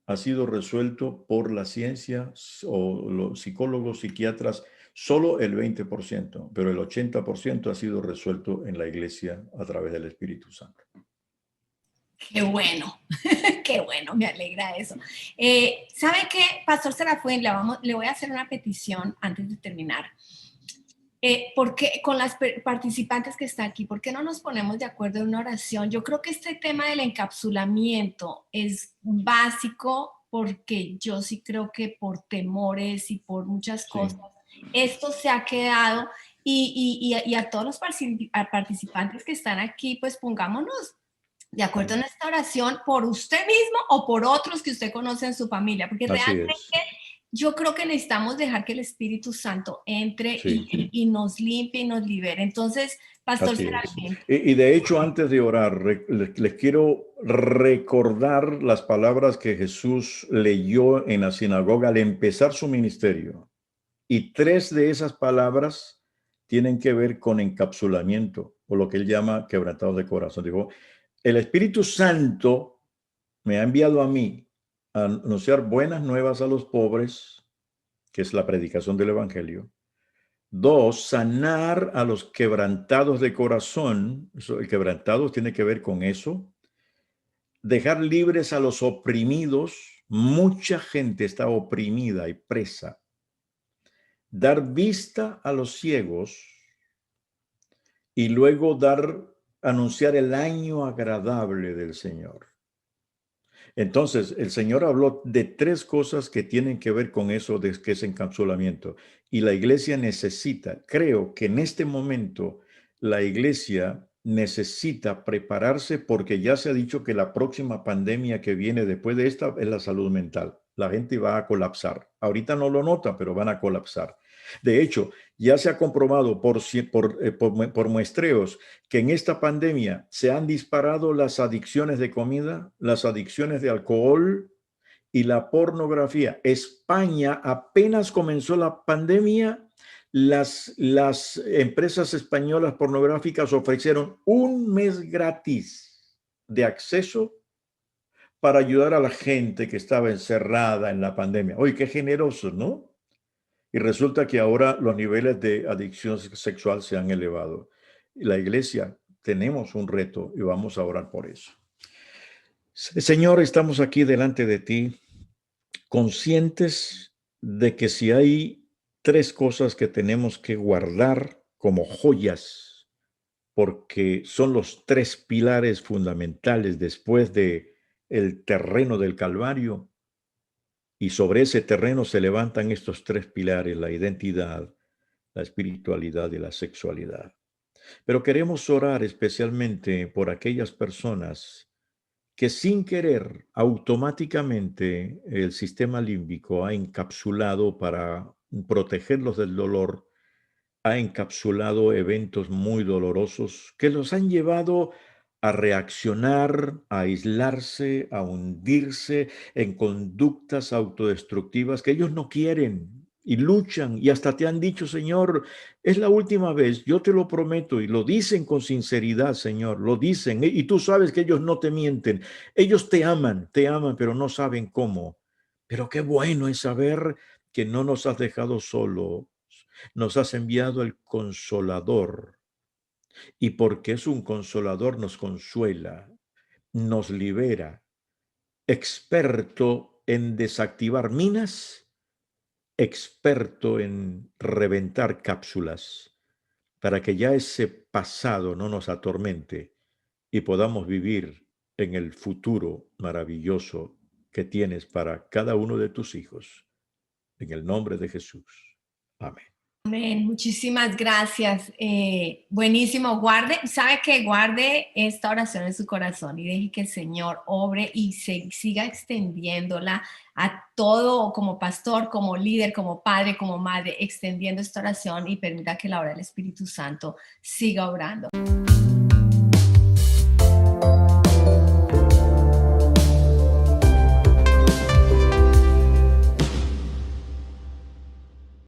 ha sido resuelto por la ciencia o los psicólogos, psiquiatras, solo el 20%, pero el 80% ha sido resuelto en la iglesia a través del Espíritu Santo. Qué bueno, qué bueno, me alegra eso. ¿Sabe qué, Pastor Serafín? Le voy a hacer una petición antes de terminar. Porque con las participantes que están aquí, ¿por qué no nos ponemos de acuerdo en una oración? Yo creo que este tema del encapsulamiento es básico porque yo sí creo que por temores y por muchas cosas, esto se ha quedado y a todos los participantes que están aquí, pues pongámonos de acuerdo en esta oración por usted mismo o por otros que usted conoce en su familia, porque Así realmente es. yo creo que necesitamos dejar que el Espíritu Santo entre y nos limpie y nos libere. Entonces, Pastor Así es. Serafín. Y de hecho, antes de orar, les quiero recordar las palabras que Jesús leyó en la sinagoga al empezar su ministerio. Y 3 de esas palabras tienen que ver con encapsulamiento, o lo que él llama quebrantados de corazón. Dijo, el Espíritu Santo me ha enviado a mí a anunciar buenas nuevas a los pobres, que es la predicación del Evangelio. 2, sanar a los quebrantados de corazón. El quebrantado tiene que ver con eso. Dejar libres a los oprimidos. Mucha gente está oprimida y presa. Dar vista a los ciegos y luego anunciar el año agradable del Señor. Entonces, el Señor habló de 3 cosas que tienen que ver con eso de que es encapsulamiento. Y la iglesia necesita, creo que en este momento, la iglesia necesita prepararse porque ya se ha dicho que la próxima pandemia que viene después de esta es la salud mental. La gente va a colapsar. Ahorita no lo nota, pero van a colapsar. De hecho, ya se ha comprobado por muestreos que en esta pandemia se han disparado las adicciones de comida, las adicciones de alcohol y la pornografía. España apenas comenzó la pandemia, las empresas españolas pornográficas ofrecieron un mes gratis de acceso para ayudar a la gente que estaba encerrada en la pandemia. Oye, qué generoso, ¿no? Y resulta que ahora los niveles de adicción sexual se han elevado. La iglesia tenemos un reto y vamos a orar por eso. Señor, estamos aquí delante de ti, conscientes de que si hay 3 cosas que tenemos que guardar como joyas, porque son los 3 pilares fundamentales después de el terreno del Calvario, y sobre ese terreno se levantan estos 3 pilares: la identidad, la espiritualidad y la sexualidad. Pero queremos orar especialmente por aquellas personas que sin querer automáticamente el sistema límbico ha encapsulado para protegerlos del dolor, ha encapsulado eventos muy dolorosos que los han llevado a reaccionar, a aislarse, a hundirse en conductas autodestructivas que ellos no quieren y luchan y hasta te han dicho, Señor, es la última vez, yo te lo prometo, y lo dicen con sinceridad, Señor, lo dicen, y tú sabes que ellos no te mienten, ellos te aman, pero no saben cómo. Pero qué bueno es saber que no nos has dejado solos, nos has enviado el Consolador, y porque es un Consolador nos consuela, nos libera, experto en desactivar minas, experto en reventar cápsulas, para que ya ese pasado no nos atormente y podamos vivir en el futuro maravilloso que tienes para cada uno de tus hijos. En el nombre de Jesús. Amén. Amén. Muchísimas gracias. Buenísimo. Sabe que guarde esta oración en su corazón y deje que el Señor obre y siga extendiéndola a todo, como pastor, como líder, como padre, como madre, extendiendo esta oración y permita que la obra del Espíritu Santo siga obrando.